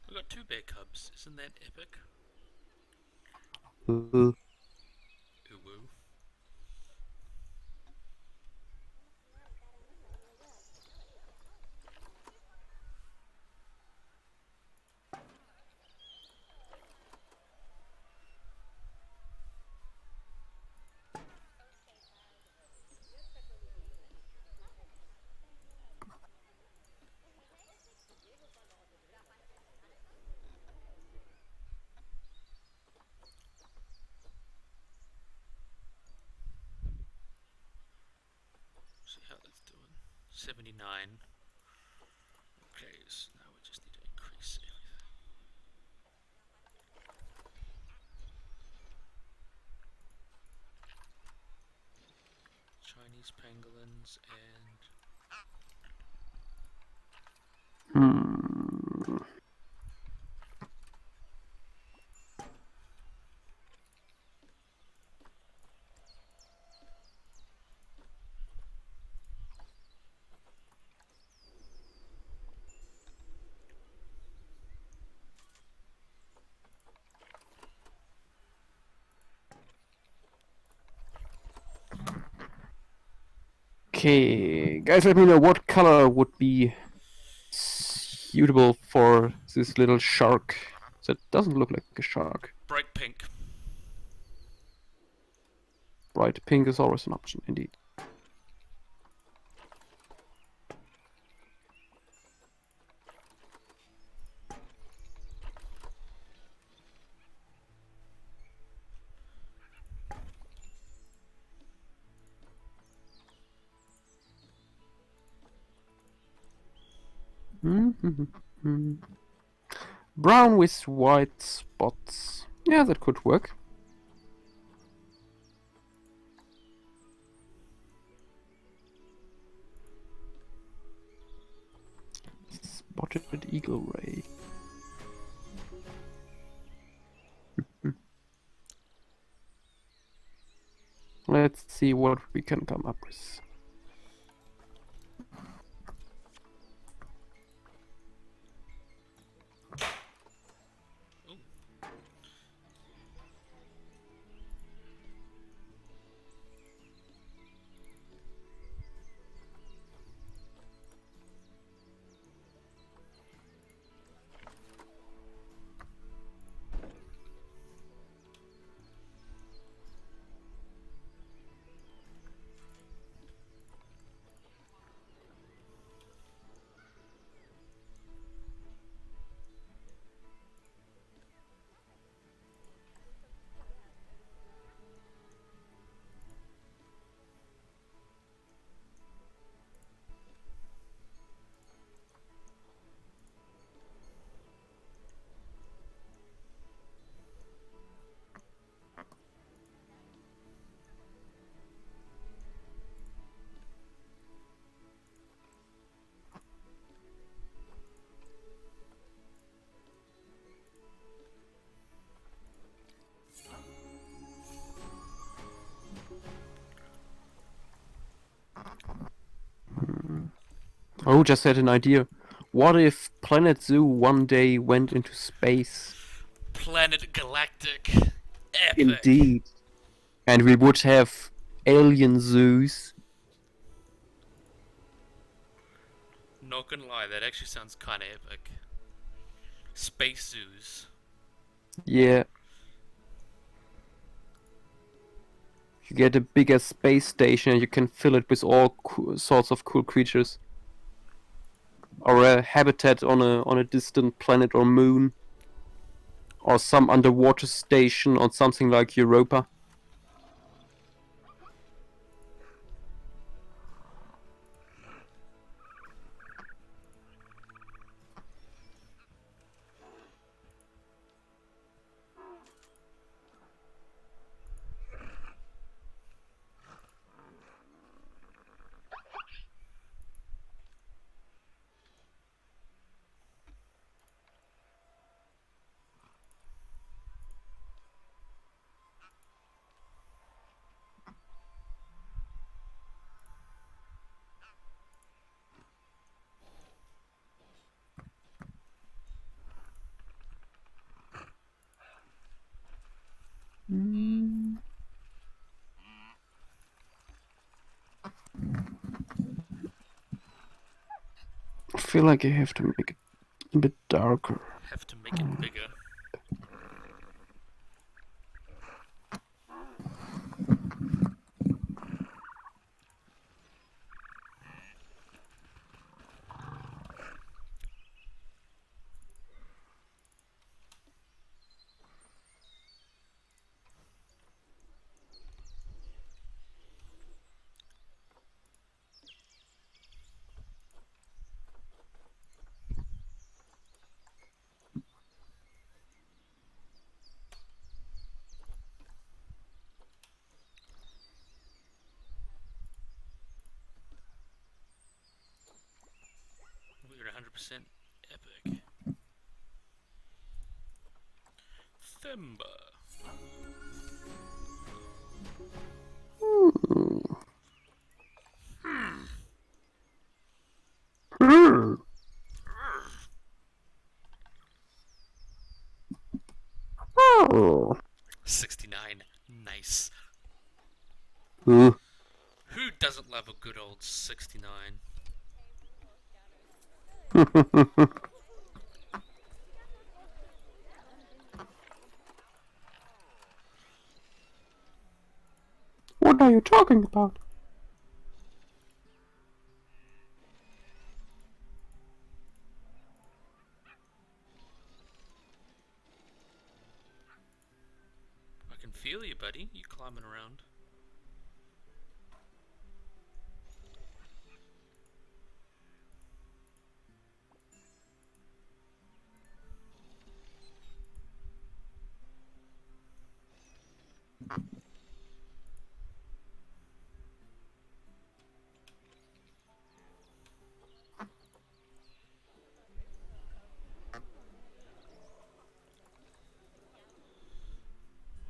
I got got 2 bear cubs. Isn't that epic? Uh, Ooh woo. See how that's doing. 79. Okay, so now we just need to increase everything. Chinese pangolins and hmm. Okay, guys, let me know what color would be suitable for this little shark. That doesn't look like a shark. bright pink. Bright pink is always an option, indeed. Mm-hmm. Brown with white spots. Yeah, that could work. Spotted eagle ray. Let's see what we can come up with. Oh, just had an idea. What if Planet Zoo one day went into space? Planet Galactic. Epic. Indeed. And we would have alien zoos. Not gonna lie, that actually sounds kinda epic. Space zoos. Yeah. You get a bigger space station and you can fill it with all sorts of cool creatures. Or a habitat on a distant planet or moon. Or some underwater station on something like Europa. feel like I have to make it a bit darker. Have to make it bigger. We're 100% epic. Thimba. Hmm. 69. Nice. Hmm. Who doesn't love a good old 69? What are you talking about? I can feel you, buddy. You climbing around.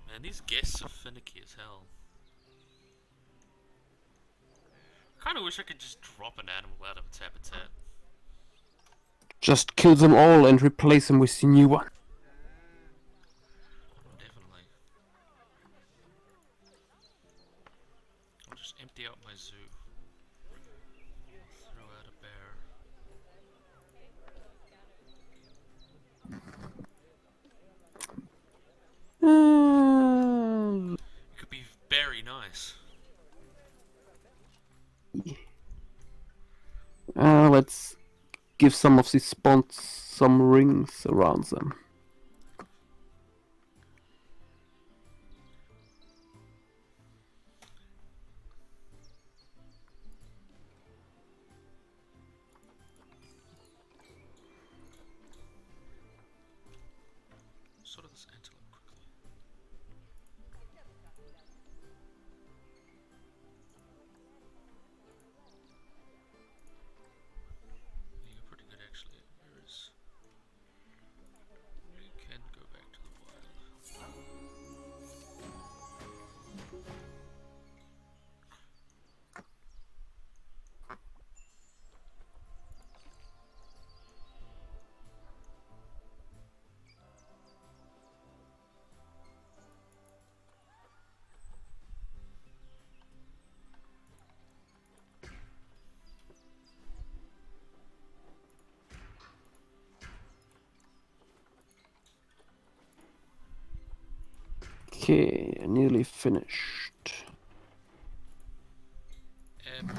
Man, these guests are finicky as hell. I kinda wish I could just drop an animal out of its habitat. Just kill them all and replace them with the new one. Definitely. I'll just empty out my zoo. Throw out a bear. It could be very nice. Let's give some of these spawns some rings around them. Sort of this antelope quickly. Yeah, you're pretty good actually. Where is... We can go back to the wild. Okay, nearly finished. Epic.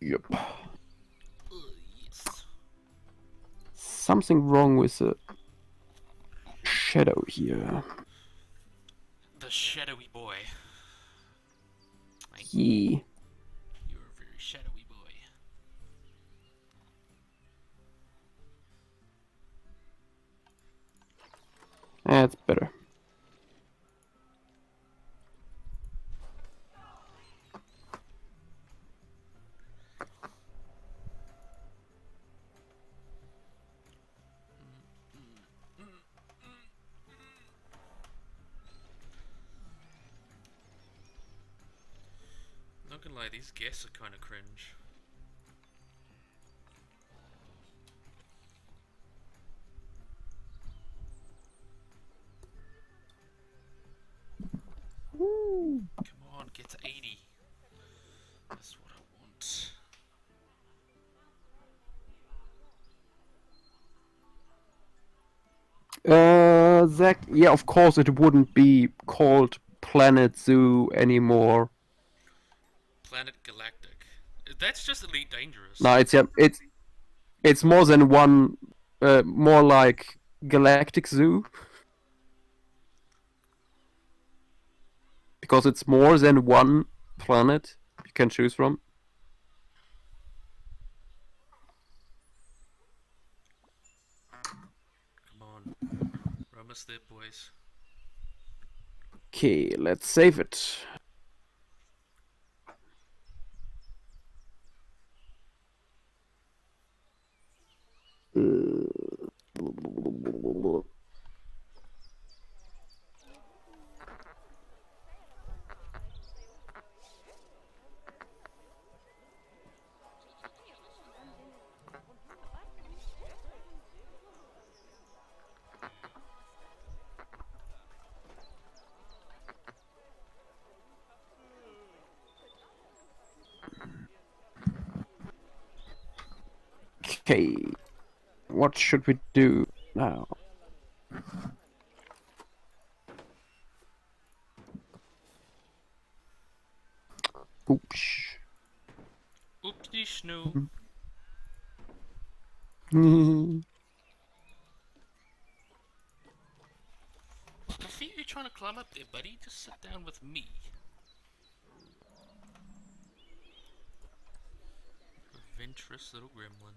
Yep. Yes. Something wrong with the shadow here. The shadowy boy. Yeah. You're a very shadowy boy. That's better. Not gonna lie, these guests are kinda cringe. Come on, get to 80. That's what I exact. Yeah, of course it wouldn't be called Planet Zoo anymore. Planet Galactic. That's just Elite Dangerous. No, it's more than one. More like Galactic Zoo. Because it's more than one planet you can choose from. Come on. We're almost there, boys. Okay, let's save it. Okay, what should we do now? Oops. Oopsie snoo. I see you trying to climb up there, buddy. Just sit down with me. Adventurous little gremlin.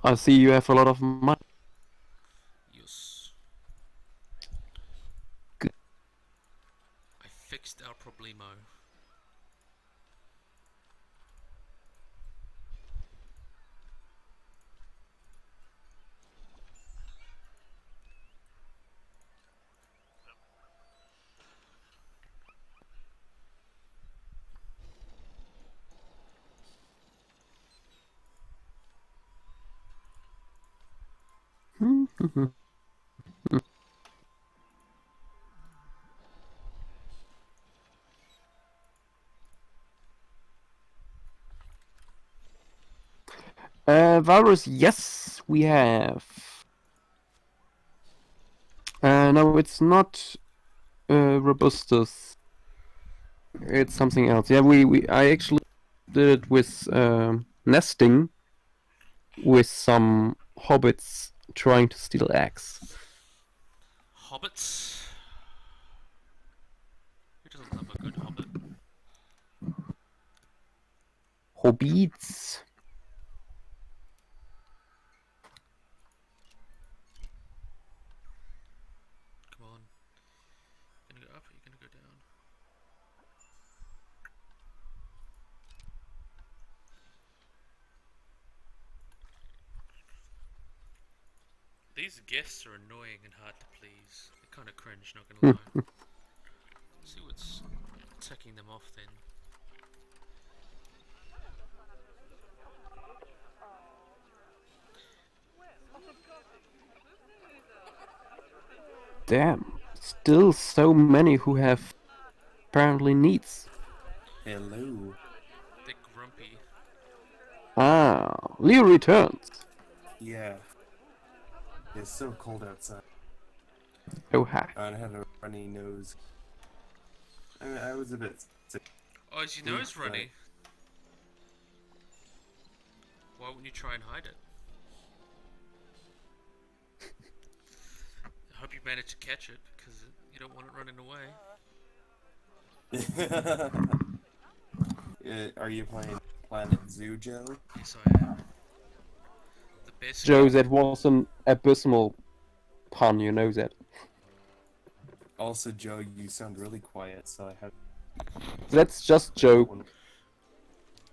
I see you have a lot of money. Yes. Good. I fixed our problemo. Virus, yes, we have. No, it's not Robustus. It's something else. Yeah, I actually did it with nesting with some hobbits trying to steal eggs. Hobbits? Who doesn't love a good hobbit? Hobbits. Come on. You gonna go up or you gonna go down? These guests are annoying and hard to please. They're kind of cringe, not gonna lie. See what's ticking them off then. Damn. Still so many who have apparently needs. Hello. They're grumpy. Ah, Leo returns. Yeah. It's so cold outside. Oh hi. I had a runny nose. I mean, I was a bit sick. Oh, is your nose runny? Why wouldn't you try and hide it? I hope you managed to catch it, because you don't want it running away. Are you playing Planet Zoo, Joe? Yes, I am. The best. Joe, that was an abysmal pun, you know that. Also, Joe, you sound really quiet, so I have. That's just Joe.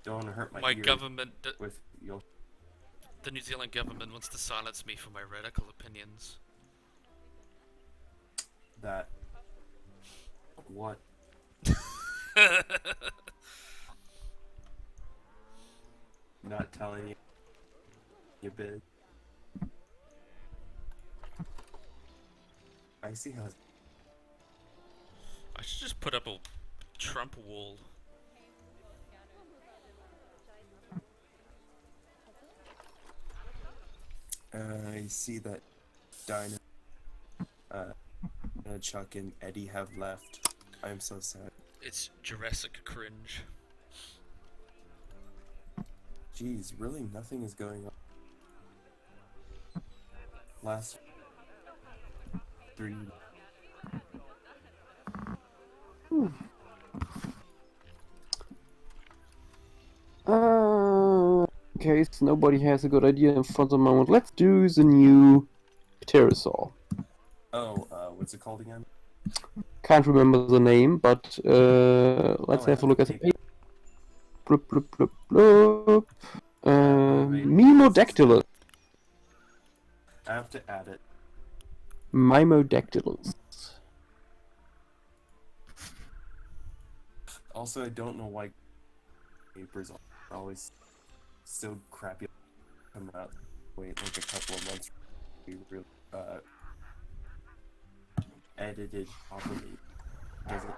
Don't hurt my My ear government, with your. the New Zealand government wants to silence me for my radical opinions. That. What? Not telling you. You bid. I see how. I should just put up a Trump wall. I see that Dinah, Chuck, and Eddie have left. I am so sad. It's Jurassic cringe. Jeez, really nothing is going on. Last 3. In case nobody has a good idea in front of the moment, let's do the new pterosaur. Oh, what's it called again? Can't remember the name, but let's I have a look at the think- page. Bloop, bloop, bloop, bloop. Wait. Mimodactylus. I have to add it. Mimodactylus. Also, I don't know why papers are always so crappy. Come out. Wait like a couple of months. To be really, edited properly. Doesn't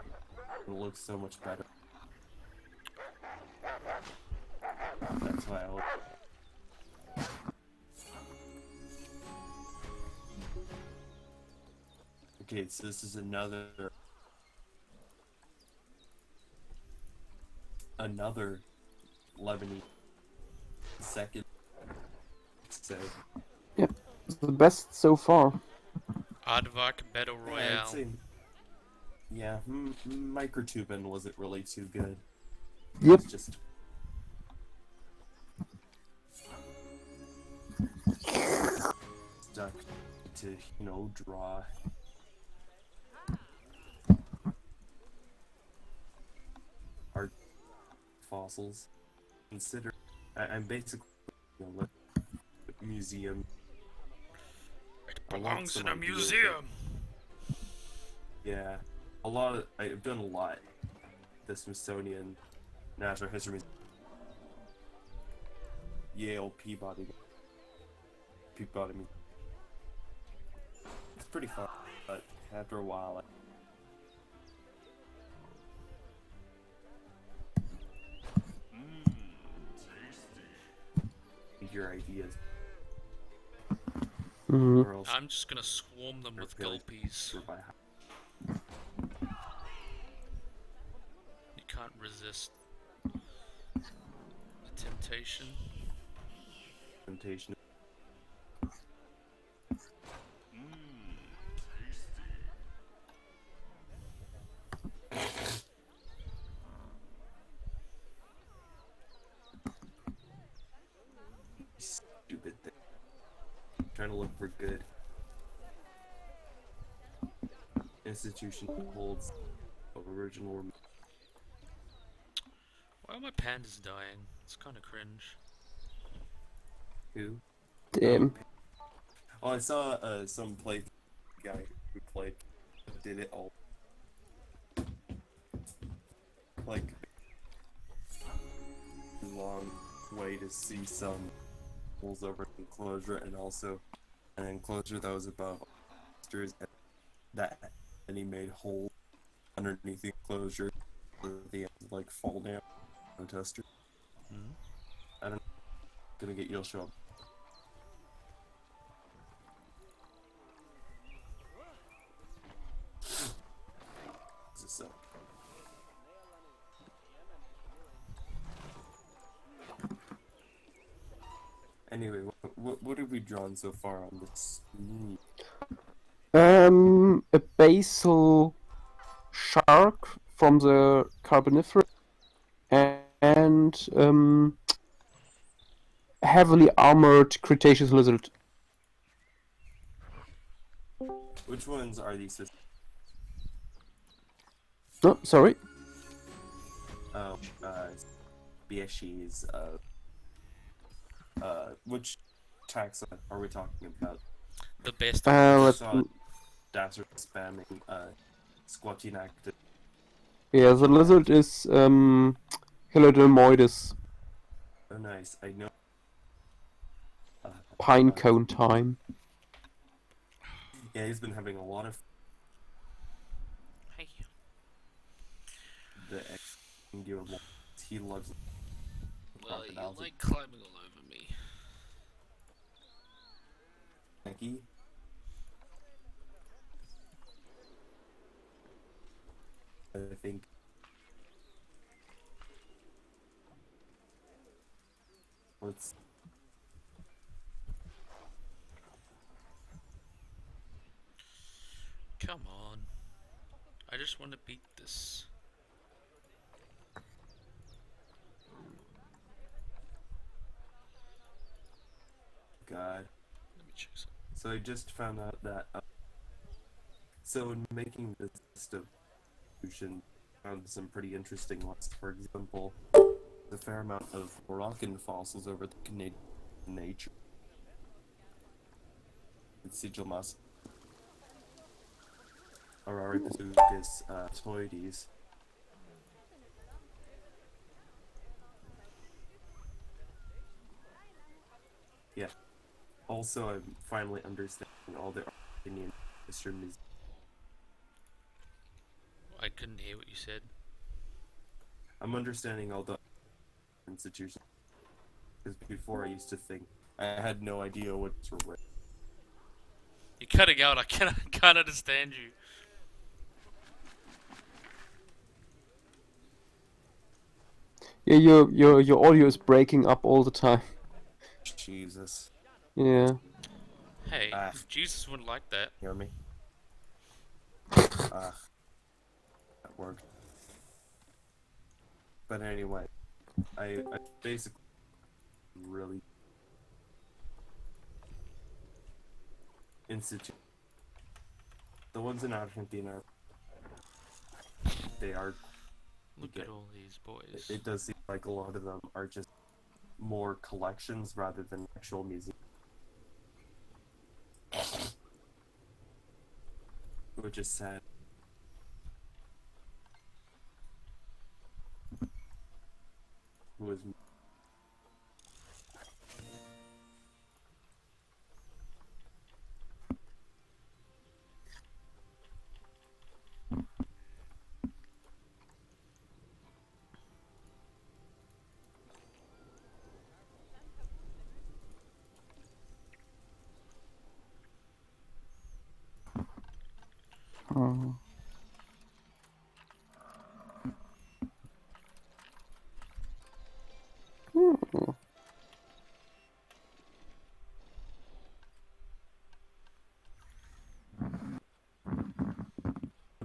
it looks so much better. That's why I'll. Okay, so this is another Lebanese second. So The best so far. Aardvark Battle I'd Royale. say, yeah, Microtubin wasn't really too good. Yep. It's just stuck to draw. Art fossils. Consider I'm basically like museum. It I want belongs some in a ideas, museum. Yeah, I've done a lot. The Smithsonian Natural History Museum, Yale Peabody. It's pretty fun, but after a while, your ideas, Mhm. or else I'm just gonna swarm them with Really? gulpies. survive. You can't resist the temptation. Temptation. Stupid thing. Trying to look for good. Institution holds of original. Why are my pandas dying? It's kind of cringe. Who? Damn. Oh, I saw some play guy who did it all. Like long way to see some holes over enclosure and also an enclosure that was above monsters and he made holes underneath the enclosure so that they like fall down on tester. Hmm? I don't know. Gonna get you'll show up. So anyway, what have we drawn so far on this? A basal shark from the Carboniferous and heavily armored Cretaceous lizard. Which ones are these? No, sorry. Species. Which taxa are we talking about? The best. I Let's, saw Dasser spamming Squatinactus. yeah, the lizard is Helodomoides. Oh, nice. I know. Pine cone time. Yeah, he's been having a lot of Hey. the Guild. He loves Well, you crocodiles. like climbing all over me. Yankee. I think. Let's. Come on. I just want to beat this. God. Let me check something. So I just found out that. So in making this list of solutions, I found some pretty interesting ones. For example, a fair amount of Moroccan fossils over the Canadian nature. Sigilmas, Araripithecus toides. Yeah. Also, I'm finally understanding all the Argentinian history. I couldn't hear what you said. I'm understanding all the institutions. Because before I used to think I had no idea what's where. You're cutting out. I can't understand you. Yeah, your audio is breaking up all the time. Jesus. Yeah. Hey, Ah. Jesus wouldn't like that. Hear me? That worked. But anyway, I basically really institute the ones in Argentina. They are. Look at all these boys. It does seem like a lot of them are just more collections rather than actual museums. Which is sad. Who is Oh. Hmm.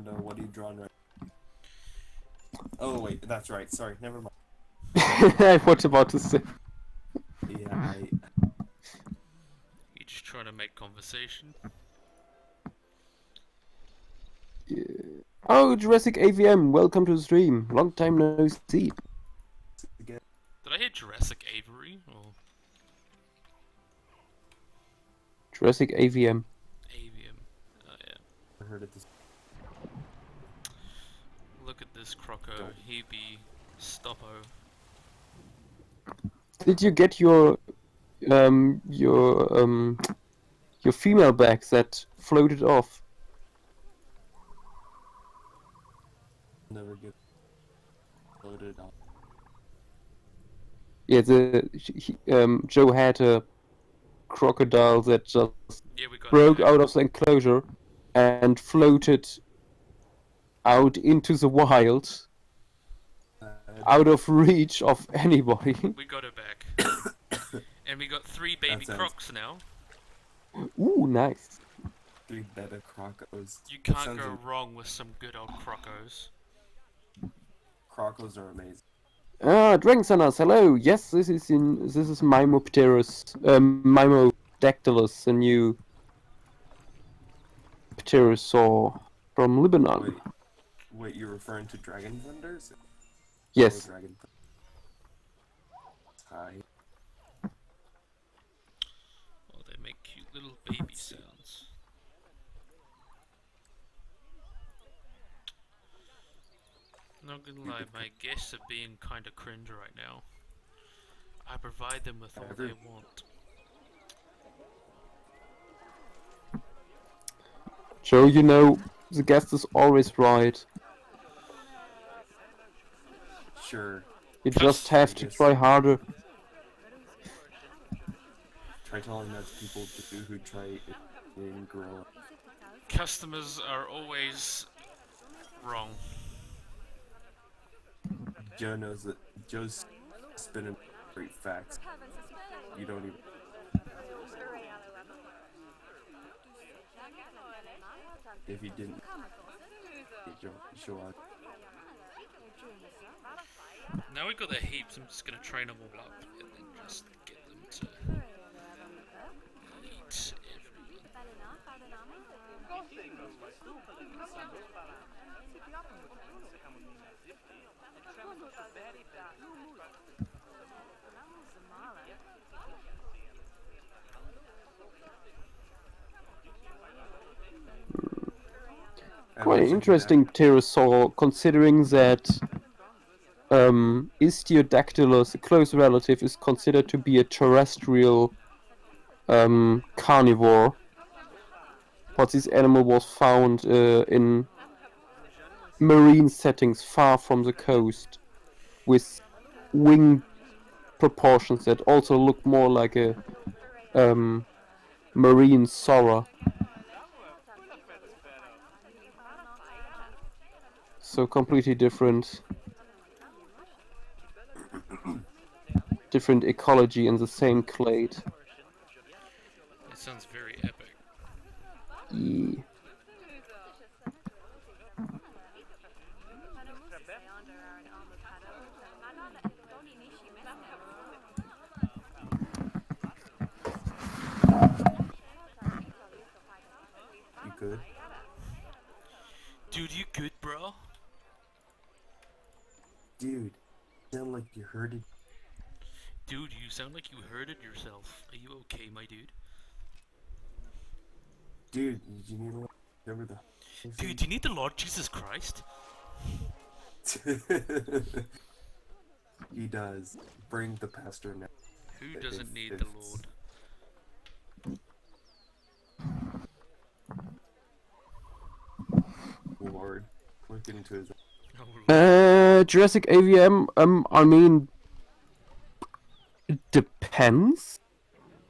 no, what are you drawing right? Oh wait, that's right. Sorry, never mind. I was about to say. Yeah, You're just trying to make conversation. Yeah. Oh, Jurassic AVM, welcome to the stream. Long time no see. again. Did I hear Jurassic Avery or Jurassic AVM. Avium? Oh yeah. I heard it this. Look at this Croco. Don't. He be Stoppo. Did you get your female bag that floated off? Never get loaded up. Yeah, Joe had a crocodile that just Yeah, we got broke it. out of the enclosure and floated out into the wild, out of reach of anybody. We got it back. And we got 3 baby That sounds- crocs now. Ooh, nice. 3 beta crocos. You That can't sounds go am- wrong with some good old crocos. Crocos are amazing. Ah, Dragonsunners, hello. Yes, this is Mimopterus, Mimodactylus, the new pterosaur from Lebanon. Wait, you're referring to Dragon Thunders? Yes. Oh, Dragon Hi. Oh, they make cute little baby sounds. Not gonna lie, my guests are being kinda cringe right now. I provide them with all they want. Joe, you know, the guest is always right. Sure. You just have to try harder. Try telling that to people who try in gorilla. Customers are always wrong. Joe knows that Joe's spinning great facts. You don't even. If he didn't, Joe, show up. Now we've got the heaps, I'm just gonna train them all up and then just get them to eat everyone. Quite interesting pterosaur, considering that Istiodactylus, a close relative, is considered to be a terrestrial carnivore. But this animal was found in marine settings far from the coast, with wing proportions that also look more like a marine sora. So completely different ecology in the same clade. It sounds very epic. Yeah. You good? Dude, you good, bro? Dude, sound like you heard it. Dude, you sound like you hurted yourself. Are you okay, my dude? Dude, you need to remember the. Dude, do you need the Lord Jesus Christ? He does. Bring the pastor now. Who doesn't If- need if the it's- Lord? Lord. Look into his. Oh, Lord. Jurassic AVM, I mean, it depends.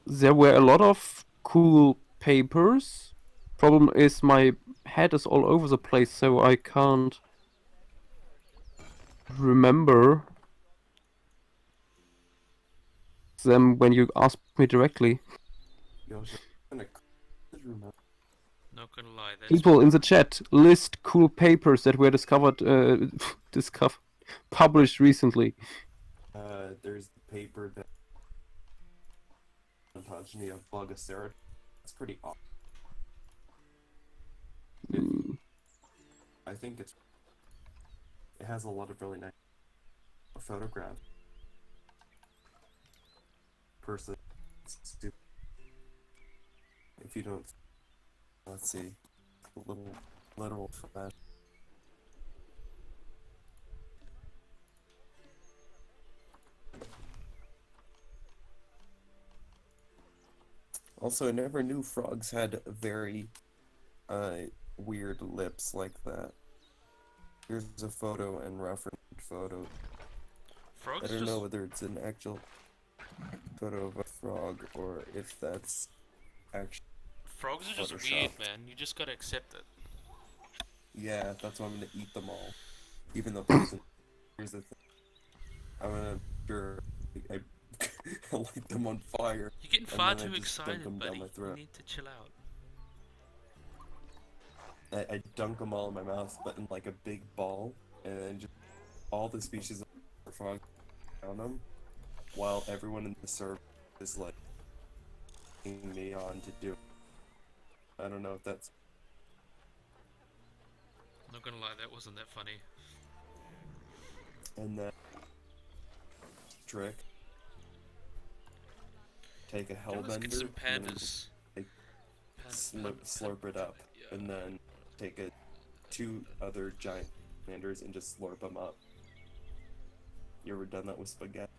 There were a lot of cool papers. Problem is my head is all over the place, so I can't remember them when you ask me directly. Yo, remember. Not gonna lie, that's People in the chat list cool papers that were discovered, published recently. There's the paper that ontogeny of Bogosera. That's pretty awesome. I think it has a lot of really nice photographs. Person, if you don't, let's see, a little literal flash. Also, I never knew frogs had very weird lips like that. Here's a photo and reference photo. Frogs I don't just know whether it's an actual photo of a frog or if that's actually. frogs are just Photoshopped. weird, man. You just gotta accept it. Yeah, that's why I'm gonna eat them all. Even though here's the thing. I'm gonna sure I light them on fire. You're getting And far then I too just dunk excited, them down buddy. my You throat. need to chill out. I dunk them all in my mouth, but in like a big ball, and then just all the species of frogs around them, while everyone in the server is like egging me on to do it. I don't know if that's Not gonna lie, that wasn't that funny. and then trick. Take a Yeah, let's get some hellbender and then pandas. like, Pan- slurp it up, Yeah. and then take two other giant commanders and just slurp them up. You ever done that with spaghetti?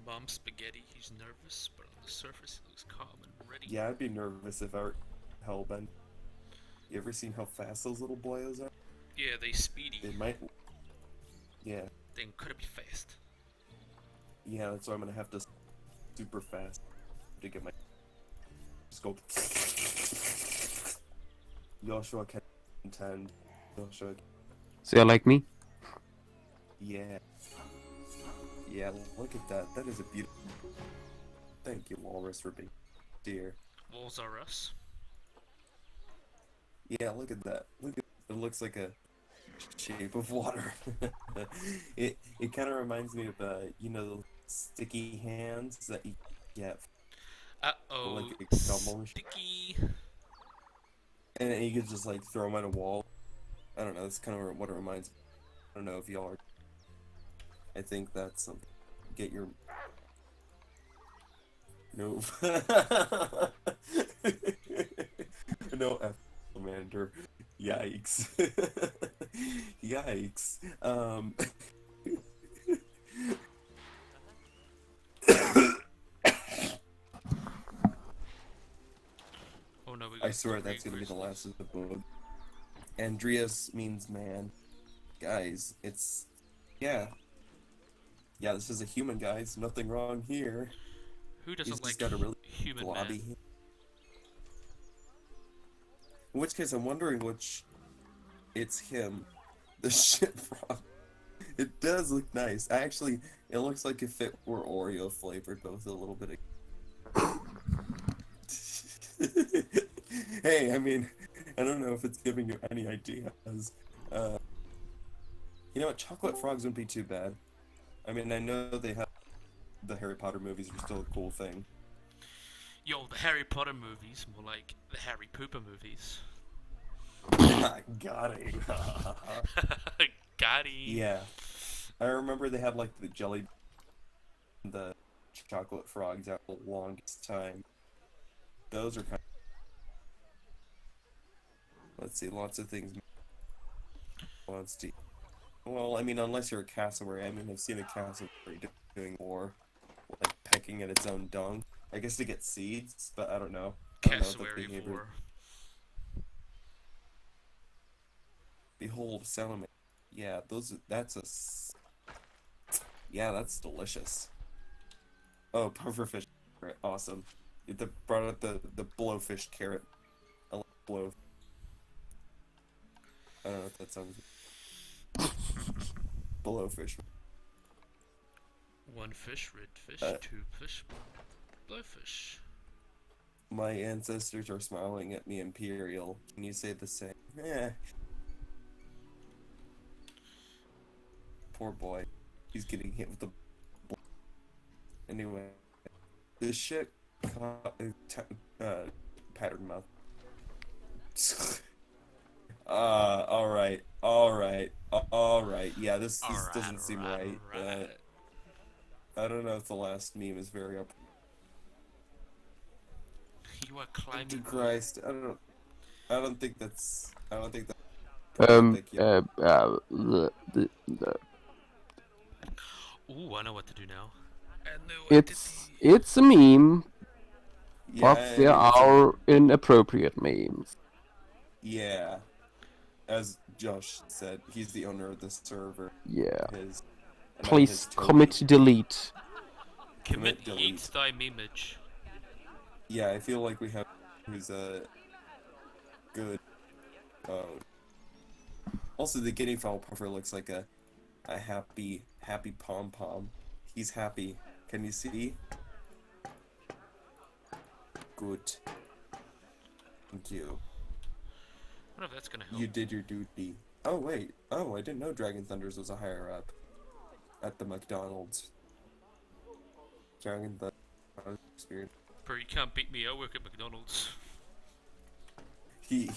Mom spaghetti, he's nervous, but on the surface he looks calm and ready. Yeah, I'd be nervous if I were hellbent. You ever seen how fast those little boyos are? Yeah, they speedy. They might. Yeah, They incredibly fast. yeah. That's why I'm gonna have to super fast. to get my. Just go. Joshua can contend. Joshua. So you're like me? Yeah. Yeah, look at that. That is a beautiful. Thank you, Walrus, for being dear. Walls are us. Yeah, look at that. Look at it. Looks like a shape of water. it kind of reminds me of you know, the sticky hands that you get, Uh-oh. like a gumball machine. Sticky. And you could just like throw them at a wall. I don't know. That's kind of what it reminds me. I don't know if y'all are. I think that's something. Get your. No. No F commander. Yikes. Yikes. Oh no, we I got swear three that's gonna be the Christmas. last of the book. Andreas means man. Guys, it's. Yeah. Yeah, this is a human, guys. Nothing wrong here. Who He's doesn't just like got a really human globby man? hand. In which case, I'm wondering which. It's him. The shit frog. It does look nice. Actually, it looks like if it were Oreo flavored, but with a little bit of. Hey, I mean, I don't know if it's giving you any ideas. You know what? Chocolate frogs wouldn't be too bad. I mean, I know they have the Harry Potter movies are still a cool thing. Yo, the Harry Potter movies, more like the Harry Pooper movies. Got it. Got him. Yeah, I remember they had like the jelly, the chocolate frogs out the longest time. Those are kind of. Let's see, lots of things. Let's see. Well, I mean, unless you're a cassowary. I mean, I've seen a cassowary doing more, like pecking at its own dung. I guess to get seeds, but I don't know. I don't know the Cassowary behavior. war. Behold, salamander. Yeah, yeah, that's delicious. Oh, pufferfish carrot, awesome. Brought out the blowfish carrot. I like blow. I don't know if that sounds. Blowfish. One fish, red fish, two fish, blowfish. My ancestors are smiling at me, Imperial. Can you say the same? Eh. Poor boy. He's getting hit with the. Anyway, this shit pattern mouth. Alright. Yeah, this doesn't seem right. I don't know if the last meme is very up. You are climbing. Christ, I don't think that's. Thank you. Ooh, I know what to do now. I know what to It's a meme, Yeah, but there are inappropriate memes. Yeah. As Josh said, he's the owner of the server. Yeah. His, Please his commit delete. Commit delete. yeet thy memeage. Yeah, I feel like we have who's a good. Also, the guinea fowl puffer looks like a happy pom pom. He's happy. Can you see? Good. Thank you. I wonder if that's gonna help. You did your duty. Oh wait. Oh, I didn't know Dragon Thunders was a higher up. At the McDonald's. Dragon Thunders experience. Bro, you can't beat me. I work at McDonald's. He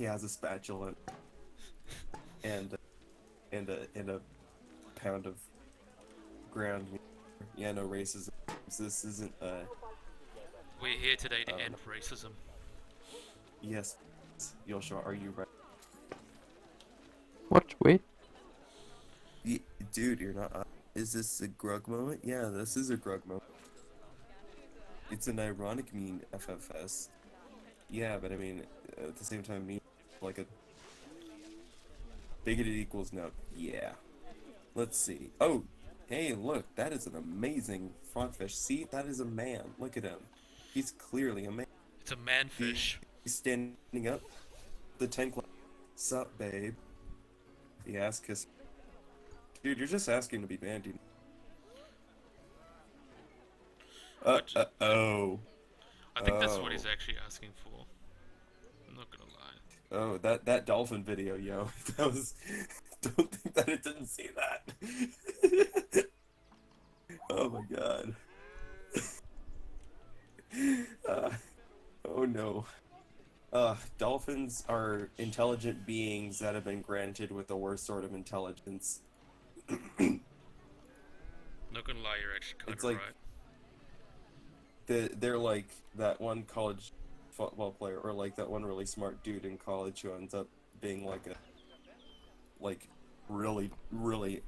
has a spatula and a pound of ground meat. Yeah, no racism. This isn't We're here today to end racism. yes. Yoshua, are you right? What? Wait. Dude, you're not. Is this a grug moment? Yeah, this is a grug moment. It's an ironic meme, FFS. Yeah, but I mean, at the same time, meme like a bigoted equals no. Yeah. Let's see. Oh, Hey, look, that is an amazing frogfish. See, that is a man. Look at him. He's clearly a man. It's a manfish. He's standing up. The tank. Sup, babe? The ass kiss. Dude, you're just asking to be banned. Dude. What? Oh. I think that's what Oh. he's actually asking for. I'm not gonna lie. Oh, that dolphin video, yo. That was. Don't think that it didn't see that. Oh my god. Oh no. Dolphins are intelligent beings that have been granted with the worst sort of intelligence. Not gonna lie, you're actually kind It's of like- right. They're like that one college football player, or like that one really smart dude in college who ends up being like a really, really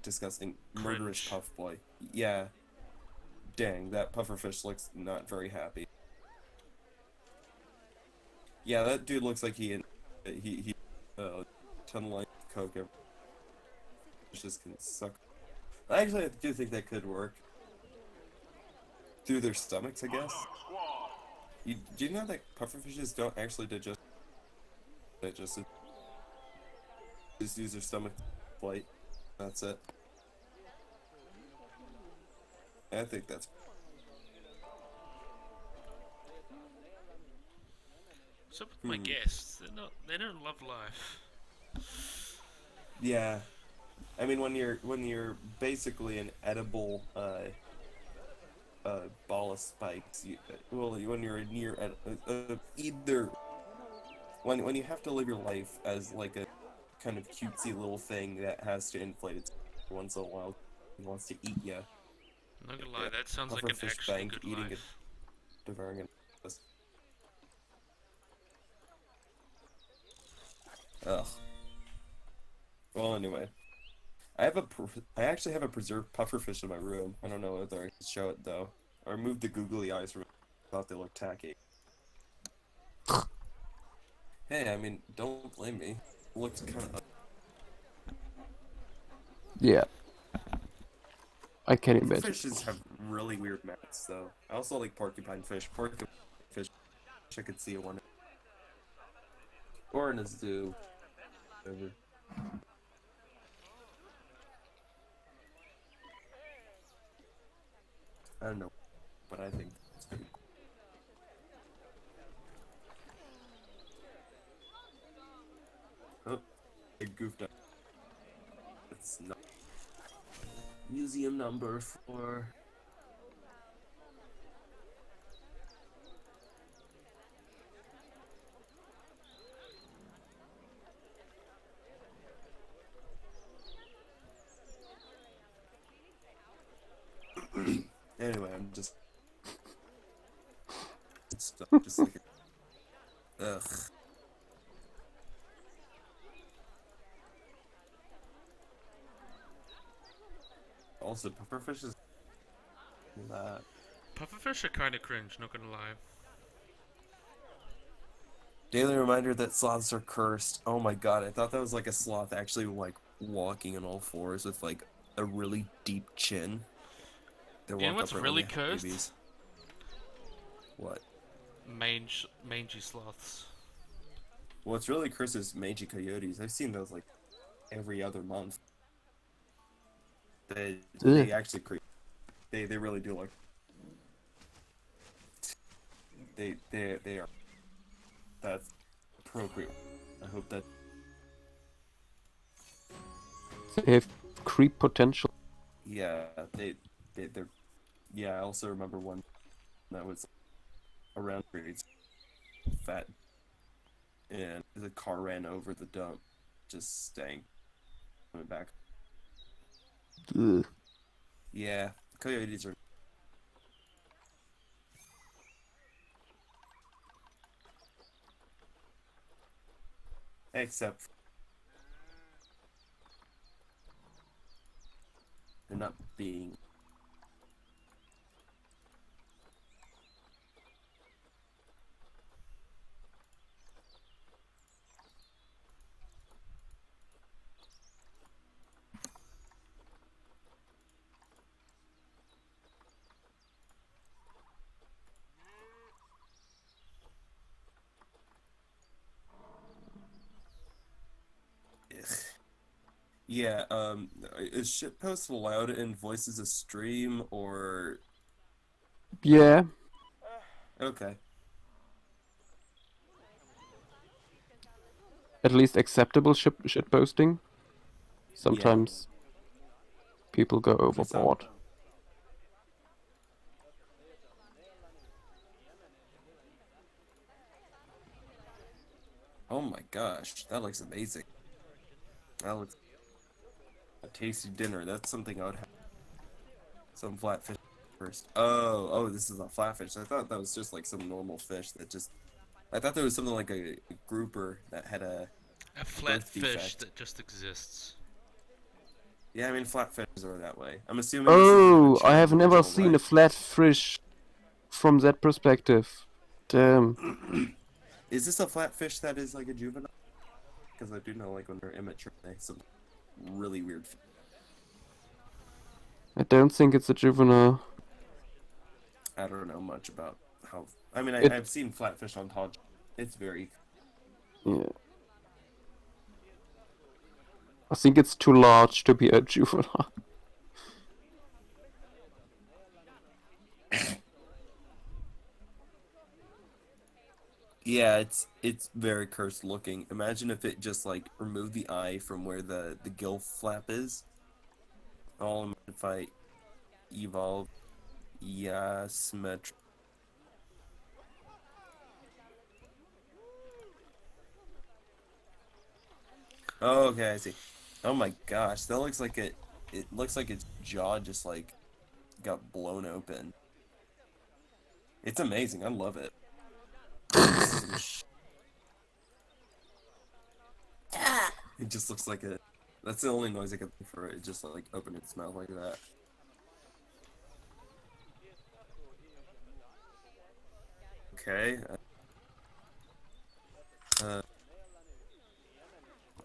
disgusting, murderous Cringe. puff boy. Yeah. Dang, that pufferfish looks not very happy. Yeah, that dude looks like he ton of like coke. Fishes can suck. Actually, I do think that could work. Through their stomachs, I guess. Do you know that pufferfishes don't actually digest it? Just use their stomach to flight. That's it. I think that's. So with my Hmm. guests, they don't love life. Yeah. I mean, when you're basically an edible ball of spikes, when you're near either when you have to live your life as like a kind of cutesy little thing that has to inflate its once in a while, and wants to eat you, Not gonna lie, Yeah, that sounds like an pufferfish actually bank good eating life. devouring it. Ugh. Well, anyway, I actually have a preserved pufferfish in my room. I don't know whether I can show it though. I removed the googly eyes from it. Thought they looked tacky. Hey, I mean, don't blame me. It looks kind of. Yeah. I can imagine. Fishes have really weird mouths, though. I also like porcupine fish. Porcupine fish, I could see one. Or in a zoo. Whatever. I don't know, but I think it's pretty cool. Oh, I goofed up. It's not. Museum number 4. Anyway, I'm just. It's just like. Ugh. Also, pufferfish is. That. Pufferfish are kind of cringe, not gonna lie. Daily reminder that sloths are cursed. Oh my god, I thought that was like a sloth actually like walking on all fours with like a really deep chin. They You know walk what's upright really when they have cursed? babies. What? Mangy sloths. What's really cursed is mangy coyotes. I've seen those like every other month. They actually creep. They really do like. They are. That's appropriate. I hope that. They have creep potential. Yeah, they're. Yeah, I also remember one that was around grades, fat, and the car ran over the dump, just stank. Coming back. Ugh. Yeah, coyotes are. Except they're not being. Yeah, is shitpost allowed in Voices of Stream or Yeah, okay? at least acceptable shit posting. Sometimes people go For some- overboard. Oh my gosh, that looks amazing. That looks a tasty dinner. That's something I would have. Some flatfish first. Oh, this is a flatfish. I thought that was just like some normal fish that just. I thought there was something like a grouper that had a. A flat Birth fish defect. that just exists. Yeah, I mean flatfishes are that way. I'm assuming. This Oh, isn't I have never original, seen a right? flat fish from that perspective. Damn. Is this a flatfish that is like a juvenile? Because I do know, like when they're immature, they have some really weird. I don't think it's a juvenile. I don't know much about how. I mean, It- I've seen flatfish on Todd. It's very. Yeah. I think it's too large to be a juvenile. Yeah, it's very cursed looking. Imagine if it just like removed the eye from where the gill flap is. All if I evolve. Yes, Metro. Oh, okay, I see. Oh my gosh, that looks like it. It looks like its jaw just like got blown open. It's amazing. I love it. This is some it just looks like a. That's the only noise I can think for it. It just like open its mouth like that. Okay.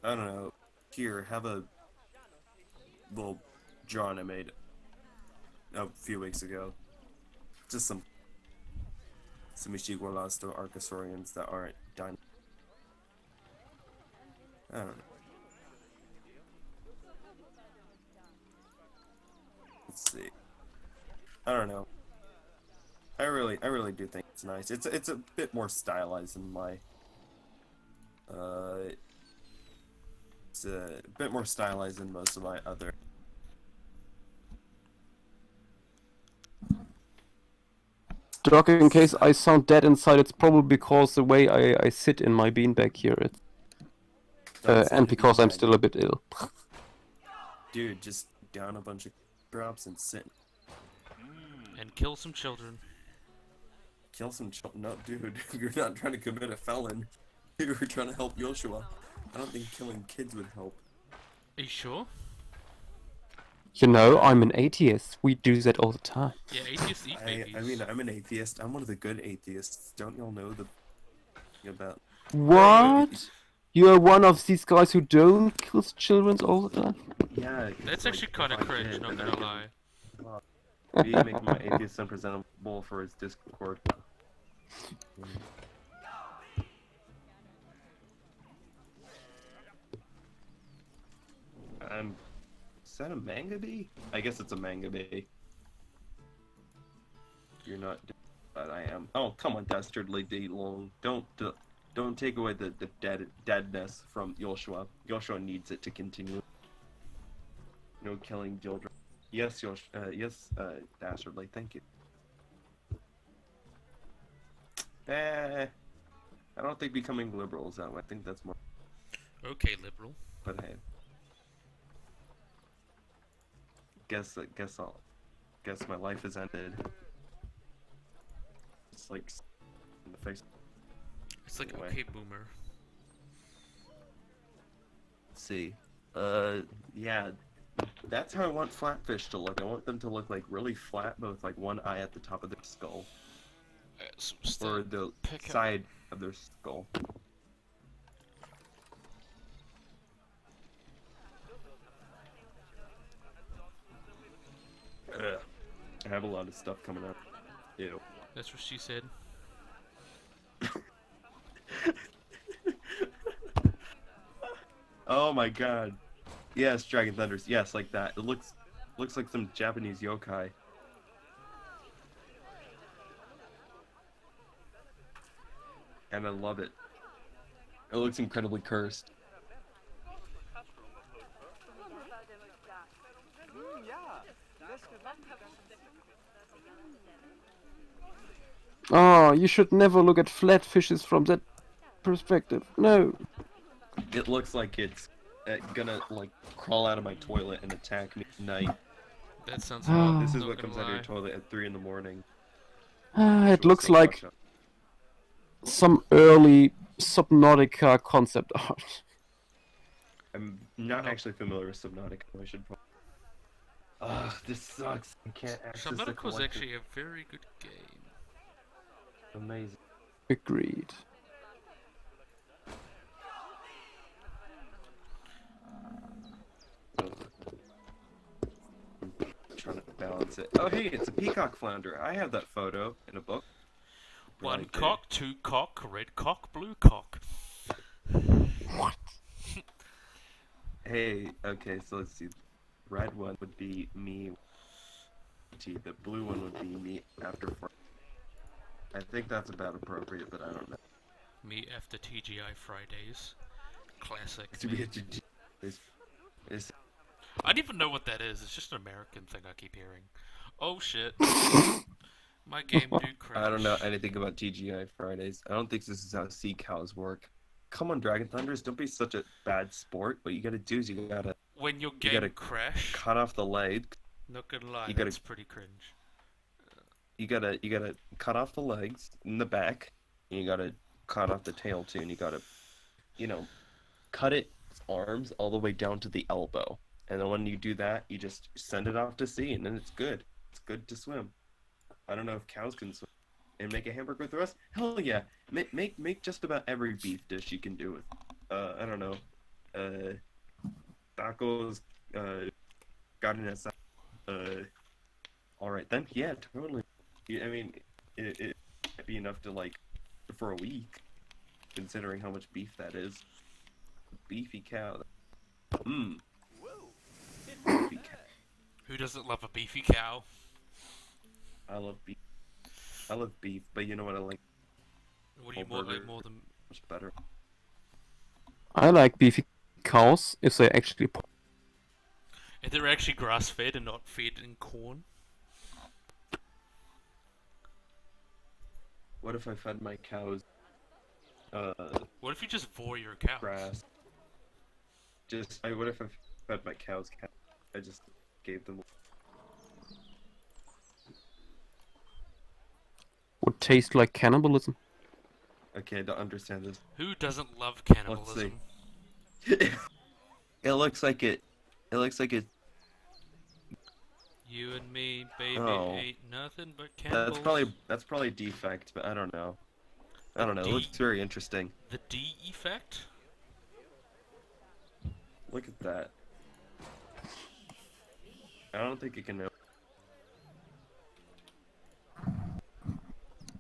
I don't know. Here, have a little drawing I made a few weeks ago. Just some Ishigualasto Archosaurians that aren't done. I don't know. Let's see. I don't know. I really do think it's nice. It's a bit more stylized than my. It's a bit more stylized than most of my other. Doc, in case I sound dead inside, it's probably because the way I sit in my beanbag here, and because I'm still a bit ill. Dude, just down a bunch of drops and sit. And kill some children. Kill some children. No, dude, you're not trying to commit a felon. You were trying to help Joshua. I don't think killing kids would help. Are you sure? You know, I'm an atheist. We do that all the time. Yeah, atheists eat babies. I mean, I'm an atheist. I'm one of the good atheists. Don't y'all know the about? What? You are one of these guys who don't kill children all the time? Yeah. That's like, actually kind if of I cringe, did, not then gonna I lie. could be making my atheist unpresentable for his Discord. Is that a manga bee? I guess it's a manga bee. You're not, but I am. Oh, come on, dastardly D long. Don't take away the deadness from Joshua. Joshua needs it to continue. No killing children. Yes, dastardly. Thank you. I don't think becoming liberal is that way. I think that's more. Okay, liberal. But hey, guess my life has ended. It's like in the face. It's like, Anyway. okay, boomer. Let's see. Yeah. That's how I want flatfish to look. I want them to look like really flat, but with like one eye at the top of their skull. Or the pick up- side of their skull. Ugh. I have a lot of stuff coming up. Ew. That's what she said. Oh my god. Yes, Dragon Thunders. Yes, like that. It looks like some Japanese yokai. And I love it. It looks incredibly cursed. Oh, you should never look at flatfishes from that perspective. No. It looks like it's gonna like crawl out of my toilet and attack me at night. That sounds Ah. hot. This is not what gonna comes out of your lie. toilet at 3 in the morning. It Sure, looks so like watch out. some early Subnautica concept art. I'm not No. actually familiar with Subnautica. I should probably. Ugh, this sucks. I can't access the Subnautica was collector. actually a very good game. Amazing. Agreed. Trying to balance it. Oh, hey, it's a peacock flounder. I have that photo in a book. One Right there. cock, two cock, red cock, blue cock. Hey, okay, so let's see. Red one would be me. The blue one would be me after 4. I think that's about appropriate, but I don't know. Me after TGI Fridays. Classic. To be me. is I don't even know what that is. It's just an American thing I keep hearing. Oh shit. My game dude crashed. I don't know anything about TGI Fridays. I don't think this is how sea cows work. Come on, Dragon Thunders, don't be such a bad sport. What you gotta do is you gotta When your game gotta crash, cut off the leg. not gonna lie, you gotta- that's pretty cringe. You gotta cut off the legs in the back. And you gotta cut off the tail too, and you gotta, cut its arms all the way down to the elbow. And then when you do that, you just send it off to sea, and then it's good. It's good to swim. I don't know if cows can swim and make a hamburger with us. Hell yeah, make just about every beef dish you can do with. I don't know, tacos, carne asada. All right then, yeah, totally. I mean, it might be enough to like for a week, considering how much beef that is. Beefy cow. Mmm. Beefy cow. Who doesn't love a beefy cow? I love beef. I love beef, but you know what I like What do you Whole more like burger. more than? much better? I like beefy cows if they actually. If they're actually grass fed and not fed in corn. What if I fed my cows What if you just vore your cows? grass? What if I fed my cows cat? I just gave them. Would taste like cannibalism. Okay, I don't understand this. Who doesn't love cannibalism? It looks like it. It looks like it. You and me, baby, Oh. ain't nothing but cannibals. That's probably a defect, but I don't know. I don't know. It D- looks very interesting. The D effect? Look at that. I don't think you can know.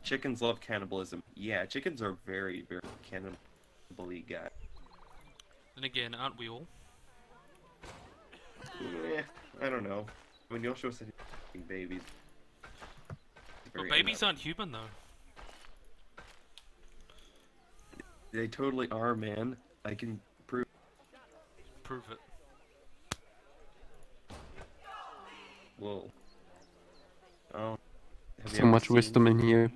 Chickens love cannibalism. Yeah, chickens are very, very cannibal-y guy. Then again, aren't we all? I don't know. When Yoshio said he's eating babies. Well, very babies aren't human though. They totally are, man. I can prove. Prove it. Well. Oh. Have you So ever much seen- wisdom in here.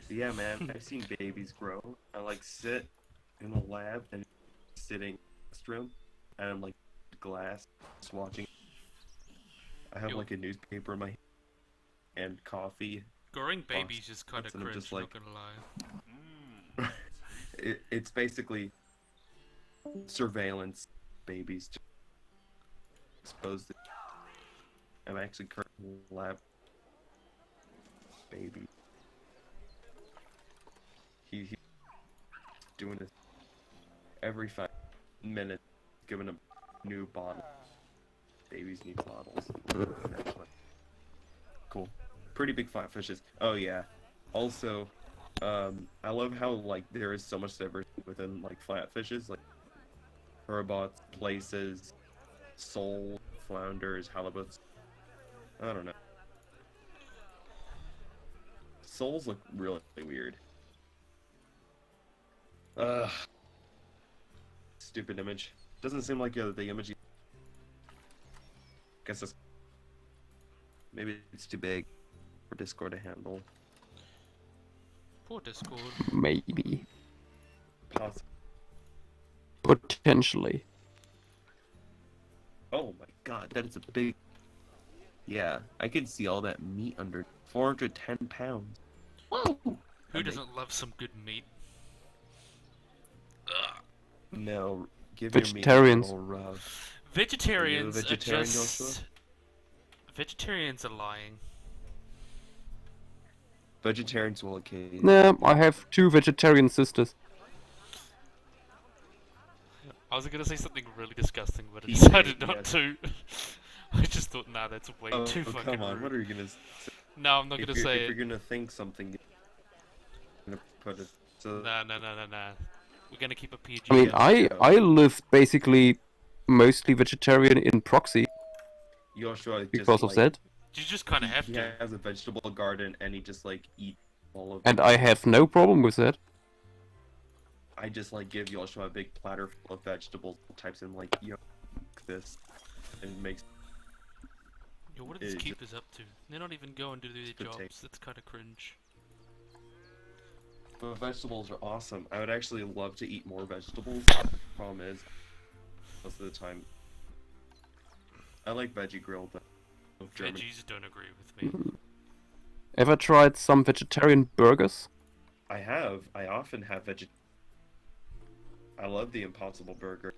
Yeah, man. I've seen babies grow. I like sit in a lab and sitting in this room, and I'm like glass, just watching. I have Yo. like a newspaper in my hand and coffee. Growing babies is kind of and I'm cringe, just like- not gonna lie. It's basically surveillance babies to exposed to. I'm actually currently lab baby. He's doing this every 5 minutes, giving him new bottle. Babies need bottles. Cool. Pretty big flatfishes. Oh yeah. Also, I love how like there is so much diversity within like flatfishes. Like robots, places, soles, flounders, halibuts. I don't know. Soles look really weird. Ugh. Stupid image. Doesn't seem like the image. Guess it's maybe it's too big for Discord to handle. Poor Discord. Maybe. Possibly. Potentially. Oh my god, that is a big. Yeah, I can see all that meat under 410 pounds. Whoa! Who doesn't love some good meat? Ugh. No, give Vegetarians. your meat a little rub. Vegetarians vegetarian, are just... Joshua? Vegetarians are lying. Vegetarians will occasionally. Nah, I have 2 vegetarian sisters. I was gonna say something really disgusting, but I Eat decided meat, not yes. to. I just thought, nah, that's way Oh, too fucking come on, rude. what are you gonna say? No, I'm not gonna say If it. you're gonna think something, you're gonna put it. So, Nah. We're gonna keep a PG. I mean, Yeah. I live basically mostly vegetarian in proxy Joshua just because of like, that, You just kind of have he to. has a vegetable garden and he just like eat all of and it. I have no problem with that. I just like give Joshua a big platter full of vegetables, types in like this, and makes Yo, what are these It- keepers up to? They're not even going to do their Good take. jobs. That's kind of cringe. But vegetables are awesome. I would actually love to eat more vegetables. Problem is, most of the time, I like veggie grilled. Of German. Veggies don't agree with me. Ever tried some vegetarian burgers? I have. I often have veg. I love the Impossible Burger.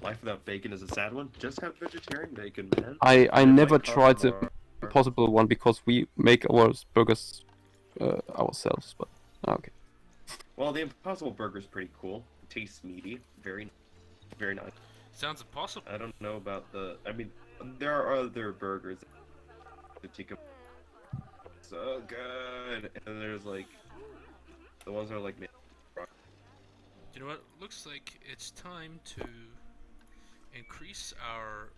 Life without bacon is a sad one. Just have vegetarian bacon, man. I And never like tried the cauliflower. impossible one because we make our burgers ourselves. But okay. Well, the Impossible Burger is pretty cool. It tastes meaty. Very, very nice. Sounds impossible. I don't know about the. I mean, there are other burgers. The tikka. So good. And there's like the ones that are like. You know what? Looks like it's time to increase our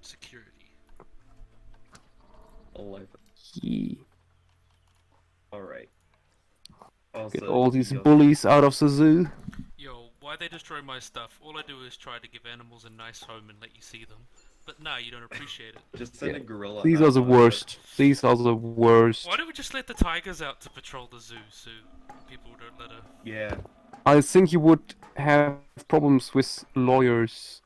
security. 11. Yee. All right. Get Also, all these you'll- bullies out of the zoo. Yo, why they destroy my stuff? All I do is try to give animals a nice home and let you see them. But nah, you don't appreciate it. Just send Yeah. a gorilla. These out are the on worst. These are the worst. Why don't we just let the tigers out to patrol the zoo so people don't let her... Yeah. I think you would have problems with lawyers.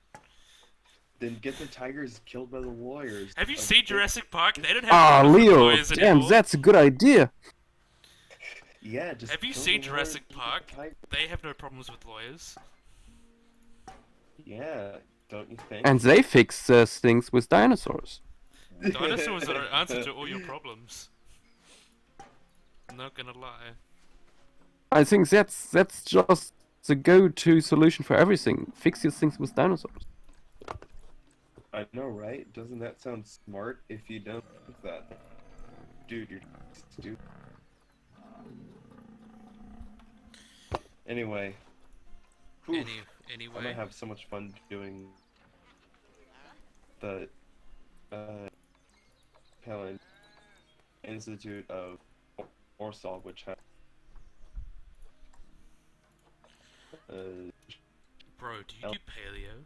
Then get the tigers killed by the lawyers. Have you Like, seen they- Jurassic Park? They don't have Ah, lawyers Leo! lawyers Damn, anymore. that's a good idea. Yeah. Just. Have you kill seen the Jurassic lawyers, eat the Park? tiger- They have no problems with lawyers. Yeah. Don't you think? And they fix things with dinosaurs. Dinosaurs are the answer to all your problems. Not gonna lie. I think that's just the go-to solution for everything. Fix your things with dinosaurs. I know, right? Doesn't that sound smart? If you don't think that, dude, you're stupid. Anyway. Whew. I'm Anyway. gonna have so much fun doing the Palin Institute of Warsaw, which has Bro, do you do paleo?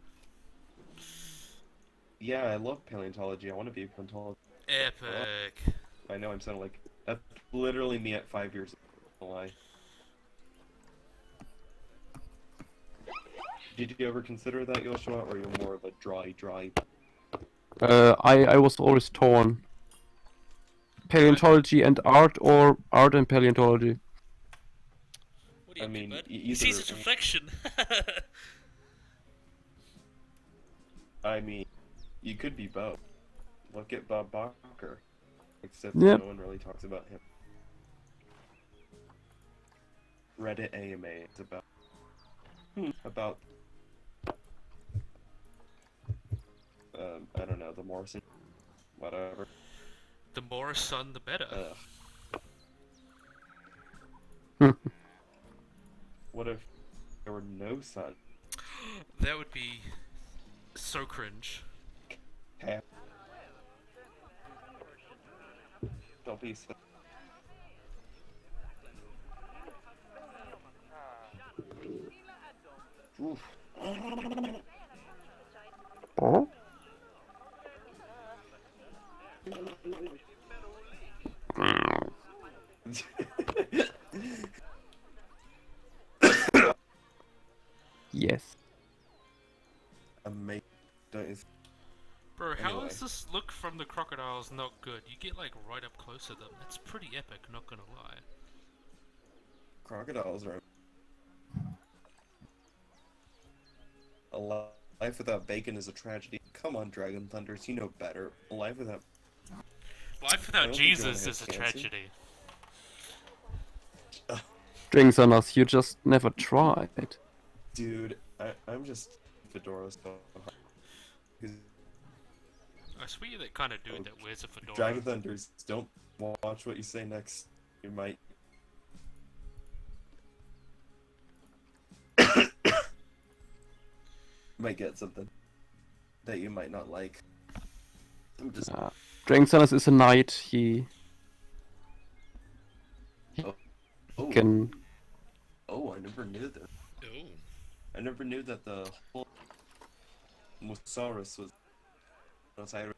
yeah, I love paleontology. I want to be a paleontologist. Epic. I know I'm sounding like that's literally me at 5 years old. No lie. Did you ever consider that, Joshua, or you're more of a dry? I was always torn. Paleontology and art, or art and paleontology. What do you I mean, do, bud? e- You see either- such reflection. I mean, you could be both. Look at Bob Barker. Except Yep. no one really talks about him. Reddit AMA is about I don't know, the Morrison, whatever. The more sun, the better. What if there were no sun? That would be so cringe. Cap. Don't be so. Oof. Oh? Yes. Amazing. Don't you Bro, how Anyway. is this look from the crocodiles not good? You get like right up close to them. It's pretty epic, not gonna lie. crocodiles are a life without bacon is a tragedy. Come on, Dragon Thunders, you know better. A life without Life I without don't think Jesus anyone is a has cancer. tragedy. Drinks on us, you just never tried. dude. I'm just Fedora so hard. 'Cause I swear you're that kind of dude that wears a fedora. Dragon Thunders, don't watch what you say next. You might. might get something that you might not like. I'm just. Drinks on us is a knight. He Oh, can. oh, I never knew that. Oh. I never knew that the whole Musaurus was outside.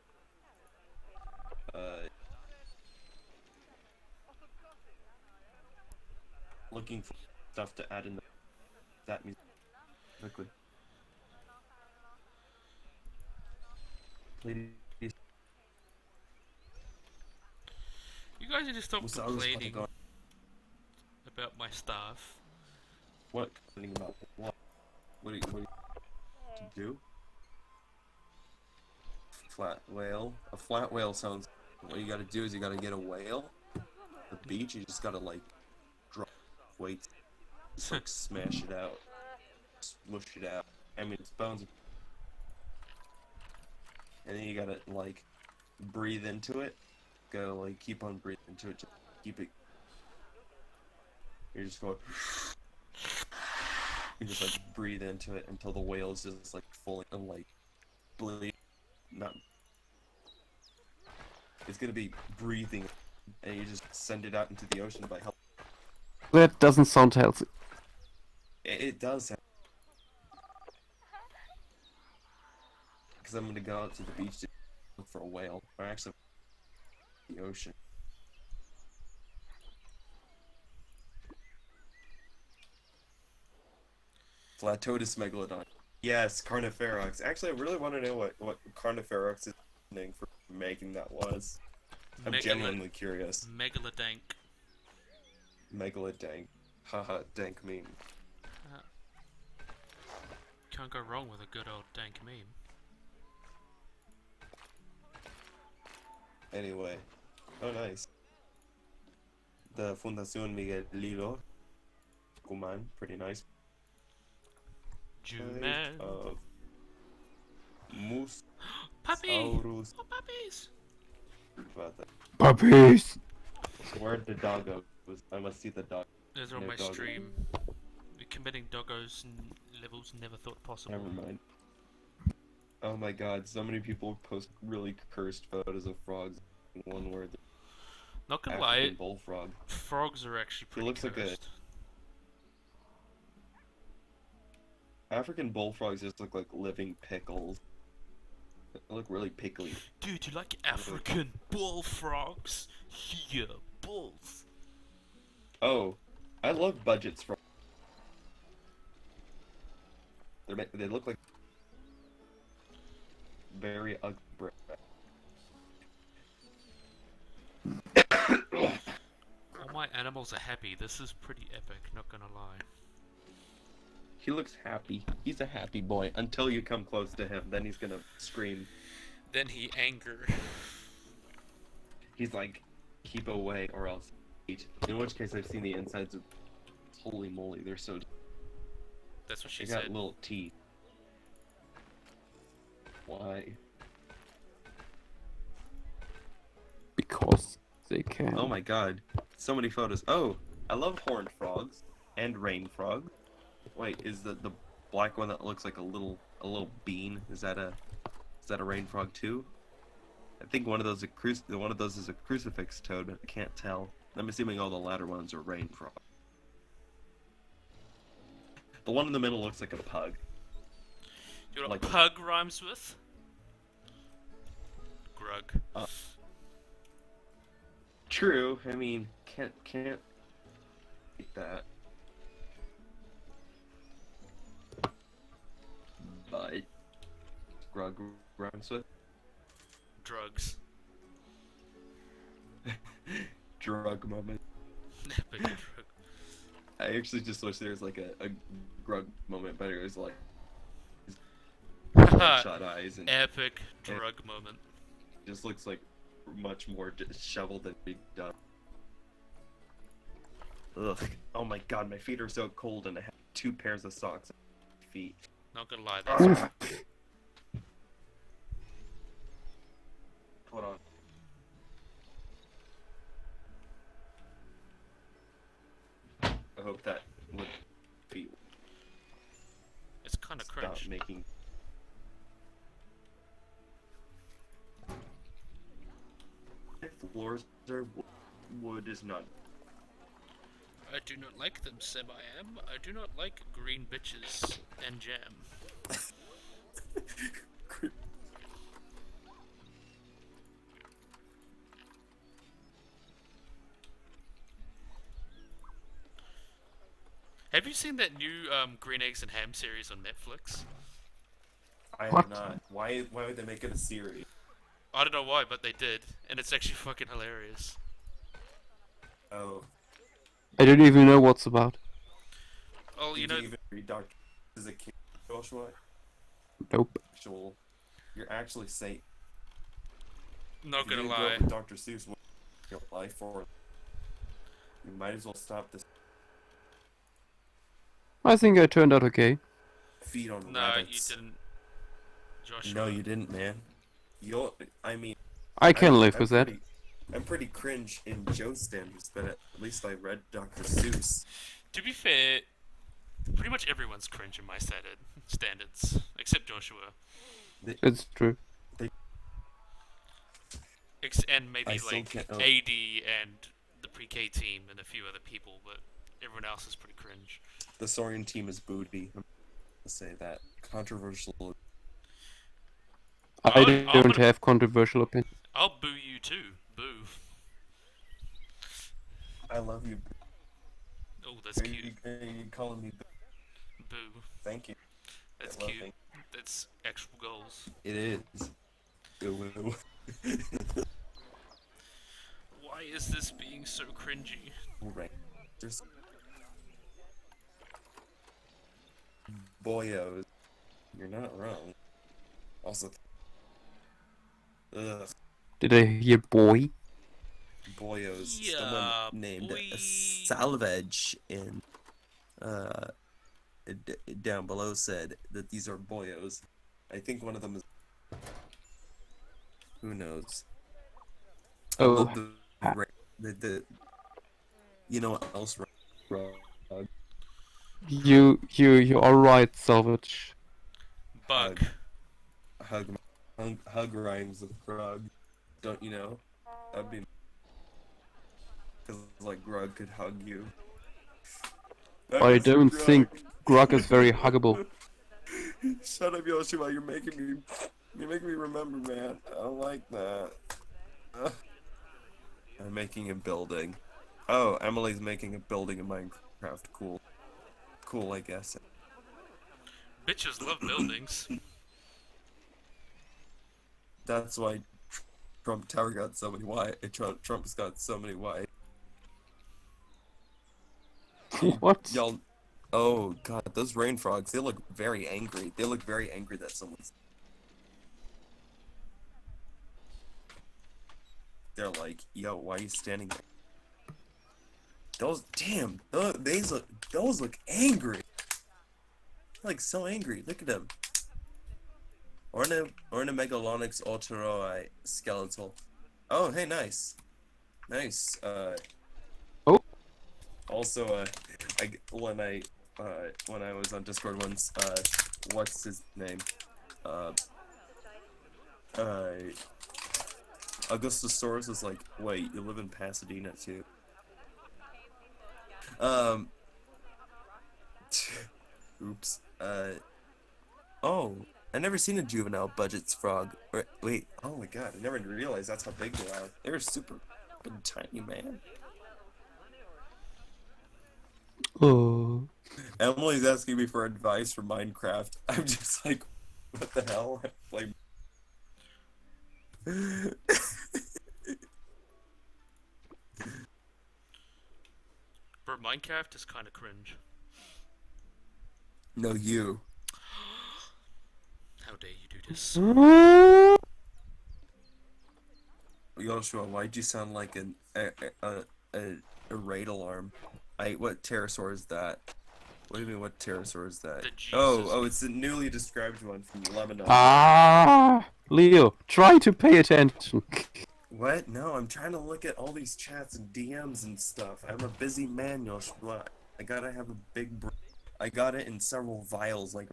Looking for stuff to add in that music quickly. Please. You guys need to stop Musaurus complaining Patagon. about my stuff. What? Complaining about what? What do you to do? Flat whale. A flat whale sounds. What you gotta do is you gotta get a whale. The beach. You just gotta like drop weights. Just like smash it out. Smush it out. I mean, it's bones. And then you gotta like breathe into it. Gotta like keep on breathing into it. Just keep it. You're just going. You just like breathe into it until the whale is just like fully like bleed. Not. It's gonna be breathing, and you just send it out into the ocean by help. That doesn't sound healthy. It does. Because I'm gonna go out to the beach to look for a whale, or actually, the ocean. Flatotus megalodon. Yes, Carniferox. Actually, I really want to know what Carniferox is name for making that was. I'm genuinely curious. Megalodank. Megalodank. Haha, dank meme. Can't go wrong with a good old dank meme. Anyway. Oh, nice. The Fundación Miguel Lilo. Cuman, pretty nice. Jew-man. Of Moose. Puppy! Saurus. Oh, puppies! About that. Puppies! Where'd the doggo was? I must see the dog. Those are on No my doggo. stream. We're committing doggos levels never thought possible. Never mind. Oh my god, so many people post really cursed photos of frogs in one word. Not gonna African lie, bullfrog. frogs are actually pretty looks like a- cursed. African bullfrogs just look like living pickles. They look really pickly. Dude, you like African bullfrogs? Yeah, bulls. Oh, I love budgets from. They look like very ugly. All my animals are happy. This is pretty epic, not gonna lie. He looks happy. He's a happy boy until you come close to him. Then he's gonna scream. Then he anger. He's like, keep away or else eat. In which case, I've seen the insides of. Holy moly, they're so. That's what she They got said. little teeth. Why? Because they can. Oh my god. So many photos. Oh, I love horned frogs and rain frogs. Wait, is the black one that looks like a little bean. Is that a rain frog too? I think one of those is a crucifix toad, but I can't tell. I'm assuming all the latter ones are rain frog. The one in the middle looks like a pug. You know what Like- pug rhymes with? Grug. True. I mean, can't beat that. But Grug rhymes with Drugs. drug moment. Epic drug. I actually just wish there was like a Grug moment, but it was like shot eyes and Epic drug moment. just looks like much more disheveled and big done. Ugh. Oh my god, my feet are so cold and I have 2 pairs of socks on my feet. Not gonna lie, that's Hold on. I hope that would be it's kind of stop cringe. making. Floors are wood is not. I do not like them, Seb. I am. I do not like green bitches and jam. Have you seen that new Green Eggs and Ham series on Netflix? I What? am not. Why would they make it a series? I don't know why, but they did, and it's actually fucking hilarious. Oh, I don't even know what's about. Oh, you did know, even read Doctor as a kid, Joshua? Nope. You're actually safe. not If you gonna didn't grow lie. up with Dr. Seuss, what your life for? You might as well stop this I think I turned out okay. feed on No, rabbits. you didn't. Joshua. No, you didn't, man. I mean, I can live I'm with that. I'm pretty cringe in Joe's standards, but at least I read Dr. Seuss. To be fair, pretty much everyone's cringe in my standards, except Joshua. It's true. And maybe I still like can't- oh. AD and the pre-K team and a few other people, but everyone else is pretty cringe. The Saurian team is booty. I'm gonna say that. Controversial. I I'm don't gonna- have controversial opinions. I'll boo you too. Boo. I love you. Oh, that's Are cute. you calling me? Boo. Thank you. That's I love cute. it. That's actual goals. It is. Ooh. Why is this being so cringy? Right. There's boyos. You're not wrong. Also, ugh, Did I hear boy? boyos. Yeah, Someone named boy. Salvage in down below said that these are boyos. I think one of them is. Who knows? I Oh, love the you know what else? you are right, Salvage. Bug. Hug rhymes with Grug. Don't you know? That'd be because like Grug could hug you. I don't think Grug is very huggable. Shut up, Yoshua. You're making me remember, man. I don't like that. I'm making a building. Oh, Emily's making a building in Minecraft. Cool. Cool, I guess. Bitches love buildings. That's why Trump Tower got so many white. Trump's got so many white. What? Y'all. Oh god, those rain frogs. They look very angry. They look very angry that someone's. They're like, yo, why are you standing there? Those look angry. Like so angry. Look at them. Ornamentalonyx alteroi skeletal. Oh, hey, nice. Nice. Oh. Also, when I was on Discord once. What's his name? Augustosaurus was like, wait, you live in Pasadena too? Oops. Oh, I never seen a juvenile budget's frog. Or, wait, oh my god, I never realized that's how big they are. They're super tiny, man. Oh. Emily's asking me for advice for Minecraft. I'm just like, what the hell? Like, Bro, Minecraft is kind of cringe. no, you. How dare you do this? Joshua, why'd you sound like a raid alarm? What pterosaur is that? What do you mean, what pterosaur is that? The Jesus. Oh, it's the newly described one from Lebanon. Ah, Leo, try to pay attention. What? No, I'm trying to look at all these chats and DMs and stuff. I'm a busy man, Joshua. I gotta have a big brain. I got it in several vials, like...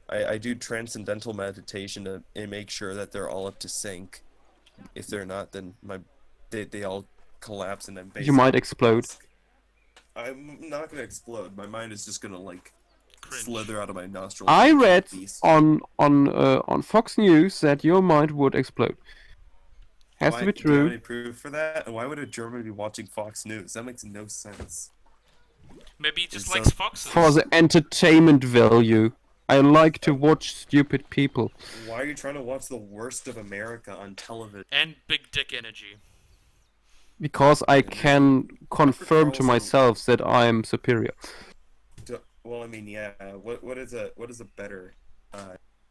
I do transcendental meditation to make sure that they're all up to sync. If they're not, then they all collapse and I'm basically... You might explode. I'm not gonna explode. My mind is just gonna, like, Cringe. slither out of my nostrils. I read Beast. on Fox News that your mind would explode. Has to be Do you have true. any proof for that? And why would a German be watching Fox News? That makes no sense. Maybe he just So- likes foxes. For the entertainment value. I like to watch stupid people. Why are you trying to watch the worst of America on television? And big dick energy. Because I can confirm to also- myself that I am superior. Well, I mean, yeah. What is a better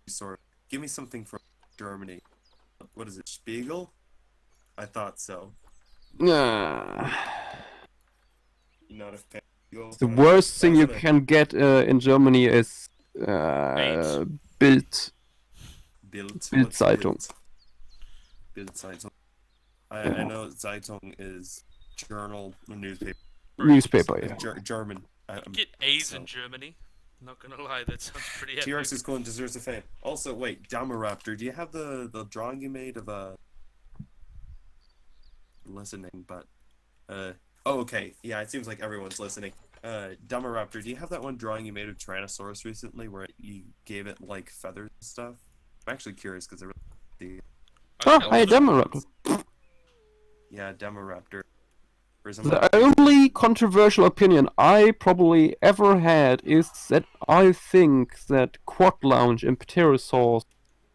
sort? Give me something from Germany. What is it? Spiegel? I thought so. Ah. Not a fan. Spiegel? The worst thing you That's what can get in Germany is AIDS. Bild. Bild. Bild What's Zeitung. Bild Zeitung. I know Zeitung is journal, newspaper. Newspaper, yeah. German. Get A's so- in Germany. Not gonna lie, that sounds pretty epic. T-Rex is cool and deserves a fan. Also, wait, Damaraptor, do you have the drawing you made of listening, but oh, okay, yeah, it seems like everyone's listening. Damaraptor, do you have that one drawing you made of Tyrannosaurus recently where you gave it like feathers and stuff? I'm actually curious because I really Oh, hi, Damaraptor. yeah, Damaraptor. The only controversial opinion I probably ever had is that I think that Quad Lounge in Pterosaurs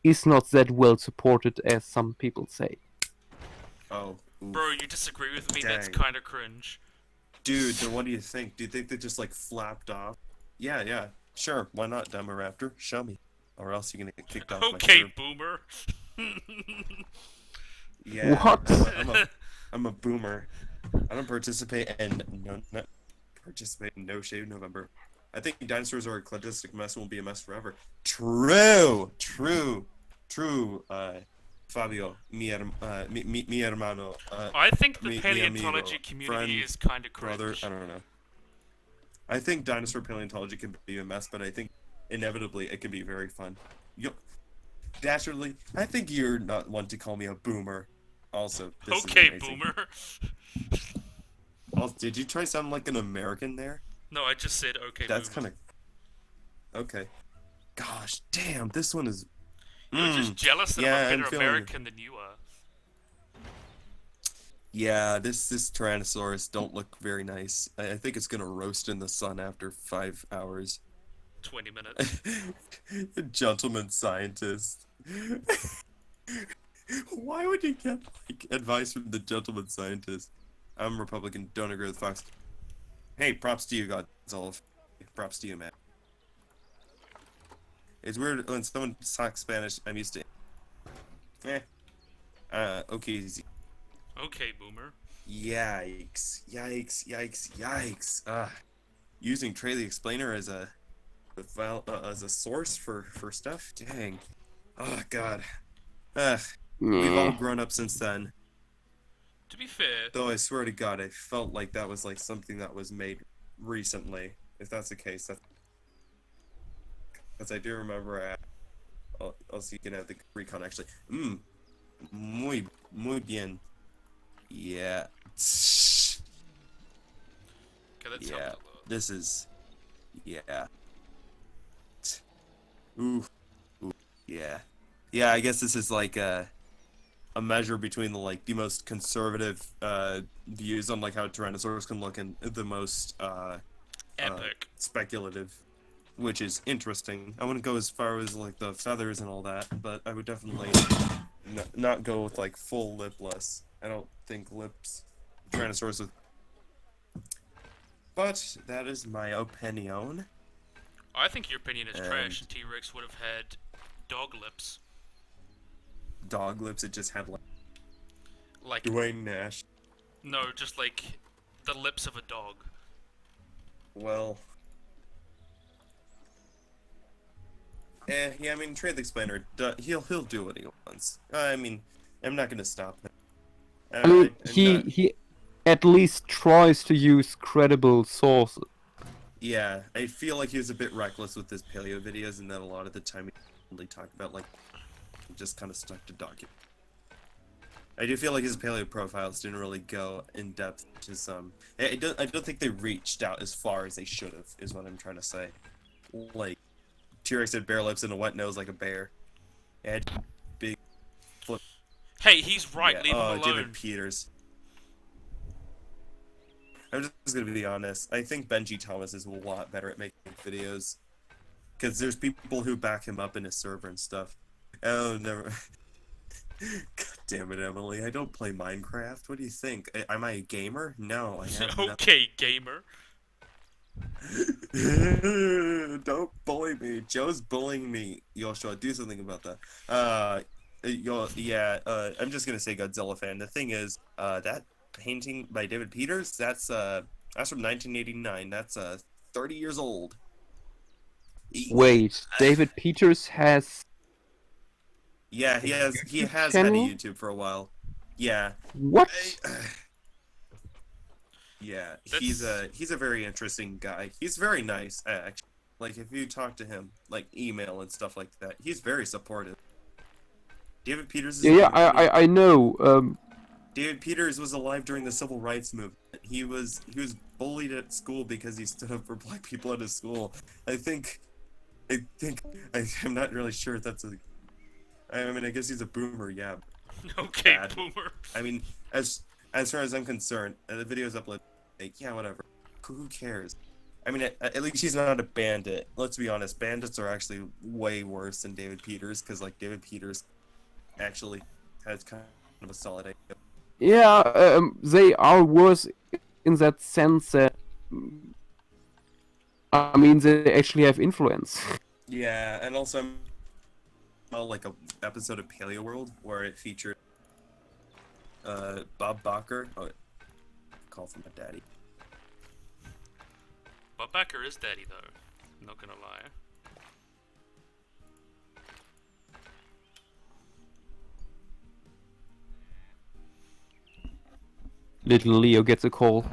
is not that well supported as some people say. Oh, ooh. Bro, you disagree with me? That's Dang. kind of cringe. Dude, then what do you think? Do you think they just like flapped off? Yeah, sure. Why not, Damaraptor? Show me, or else you're gonna get kicked off my Okay, server. boomer. Yeah. What? I'm a boomer. I don't participate in No Shave November. I think dinosaurs are a cladistic mess and will be a mess forever. True. Fabio, mi hermano. I think the Mi paleontology amigo, community friend, is kind of brother. cringe. I don't know. I think dinosaur paleontology can be a mess, but I think inevitably it can be very fun. Naturally, I think you're not one to call me a boomer. Also, this is Okay, amazing. boomer. Also, did you try sounding like an American there? No, I just said okay, That's boomer. kind of... Okay. Gosh, damn, this one is... You're just jealous that yeah, I'm a I'm better feeling it. American than you are. Yeah, this Tyrannosaurus don't look very nice. I think it's gonna roast in the sun after 5 hours. 20 minutes. Gentleman scientist. Why would you get like advice from the gentleman scientist? I'm Republican, don't agree with Fox. Hey, props to you, Godzilla. Props to you, man. It's weird when someone talks Spanish, I'm used to okay, easy. Okay, boomer. Yikes. Using Trey the Explainer as a source for stuff? Dang. Oh, God. We've all grown up since then. To be fair, Though I swear to God, I felt like that was like something that was made recently. if that's the case, because I do remember. Also, you can have the recon actually. Muy bien. Yeah. Okay, that sounds Yeah. a lot. This is. Yeah. Ooh. Ooh. Yeah. Yeah. I guess this is like a measure between the most conservative views on like how Tyrannosaurus can look and the most Epic. speculative, which is interesting. I wouldn't go as far as like the feathers and all that, but I would definitely not go with like full lipless. I don't think lips Tyrannosaurus with. But that is my opinion. I think your opinion is trash, And- and T-Rex would have had dog lips. Dog lips. It just had like Like, Dwayne Nash. no, just like the lips of a dog. Well. Yeah, I mean, Trade the Explainer, he'll do what he wants. I mean, I'm not gonna stop him. I mean, I'm he not- he at least tries to use credible sources. Yeah, I feel like he was a bit reckless with his paleo videos, and then a lot of the time he only talked about like just kind of stuck to document. I do feel like his paleo profiles didn't really go in depth to some. I don't think they reached out as far as they should have. Is what I'm trying to say. Like T-Rex had bare lips and a wet nose like a bear. And big. Hey, he's right. Yeah, Leave him alone. David Peters. I'm just gonna be honest. I think Benji Thomas is a lot better at making videos, because there's people who back him up in his server and stuff. Oh, never. God damn it, Emily! I don't play Minecraft. What do you think? Am I a gamer? No, I have nothing. Okay, gamer. Don't bully me. Joe's bullying me. Yoshua, do something about that. I'm just gonna say Godzilla fan. The thing is, that painting by David Peters, that's from 1989. That's 30 years old. Wait, David Peters has Yeah, he has had a Channel? YouTube for a while. Yeah. what? Yeah, That's- he's a very interesting guy. He's very nice, actually. Like if you talk to him, like email and stuff like that, he's very supportive. David Peters. Is Yeah, I know. David Peters was alive during the civil rights movement. He was bullied at school because he stood up for black people at his school. I'm not really sure if that's a. I mean, I guess he's a boomer. Yeah. Okay, Bad. boomer. I mean, as far as I'm concerned, the video's uploaded. Like, yeah, whatever. Who cares? I mean, at least he's not a bandit. Let's be honest. Bandits are actually way worse than David Peters, because like David Peters actually has kind of a solid idea. Yeah, they are worse in that sense that I mean they actually have influence. Yeah, and also like a episode of Paleo World where it featured Bob Barker. Oh, call from my daddy. Bob Backer is daddy, though. Not gonna lie. Little Leo gets a call,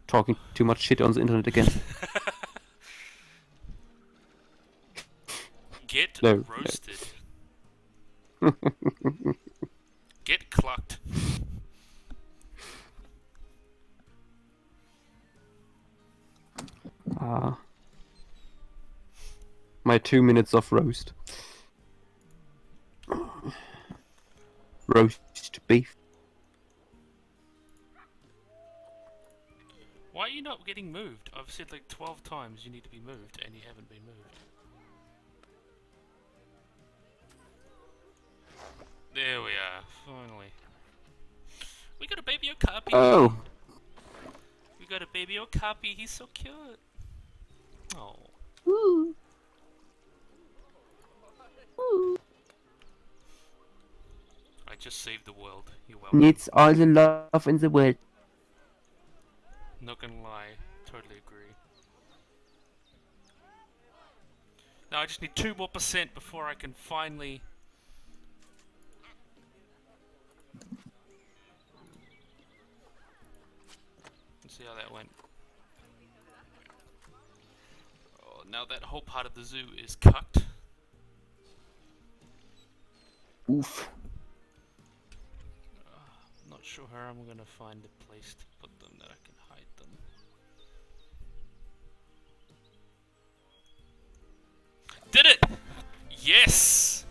talking too much shit on the internet again. Get No, no. roasted. Get clucked. My 2 minutes of roast. Roast beef. Why are you not getting moved? I've said like 12 times you need to be moved, and you haven't been moved. There we are, finally. We got a baby Okapi. Oh, We got a baby Okapi. He's so cute. Oh. I just saved the world. You're welcome. needs all the love in the world. Not gonna lie, totally agree. Now I just need 2% more before I can finally. Let's see how that went. now that whole part of the zoo is cucked. Oof. Not sure how I'm gonna find a place to put them that I can hide them. Did it! Yes!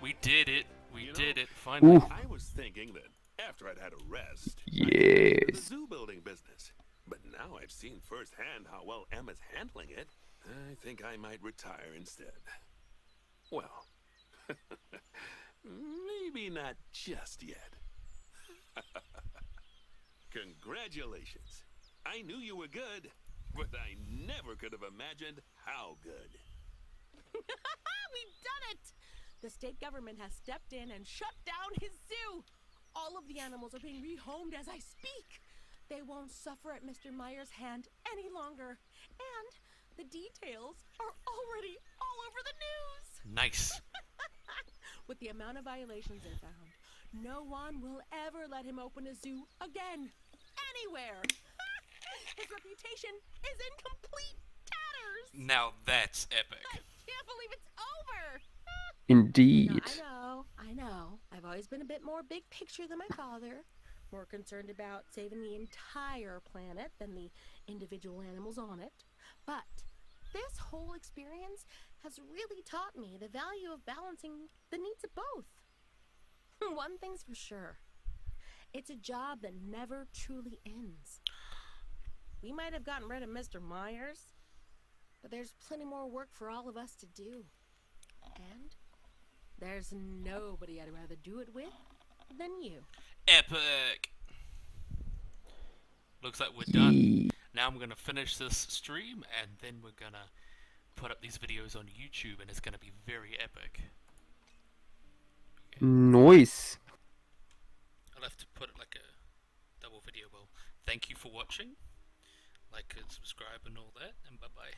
We did it. We did it. Finally. Ooh. I was thinking that after I'd had a rest, the Yes. zoo building business. But now I've seen firsthand how well Emma's handling it. I think I might retire instead. Well, maybe not just yet. Congratulations. I knew you were good, but I never could have imagined how good. We've done it! The state government has stepped in and shut down his zoo. All of the animals are being rehomed as I speak. They won't suffer at Mr. Meyer's hand any longer. And the details are already all over the news. Nice. With the amount of violations they found, no one will ever let him open a zoo again. Anywhere. His reputation is in complete tatters. Now that's epic. I can't believe it's over. Indeed. I know. I've always been a bit more big picture than my father. More concerned about saving the entire planet than the individual animals on it. But this whole experience has really taught me the value of balancing the needs of both. One thing's for sure. It's a job that never truly ends. We might have gotten rid of Mr. Myers, but there's plenty more work for all of us to do. And there's nobody I'd rather do it with than you. Epic. Looks like we're done. Ye- Now I'm gonna finish this stream and then we're gonna put up these videos on YouTube and it's gonna be very epic. Nice. I'll have to put it like a double video. Well, thank you for watching. Like and subscribe and all that, and bye bye.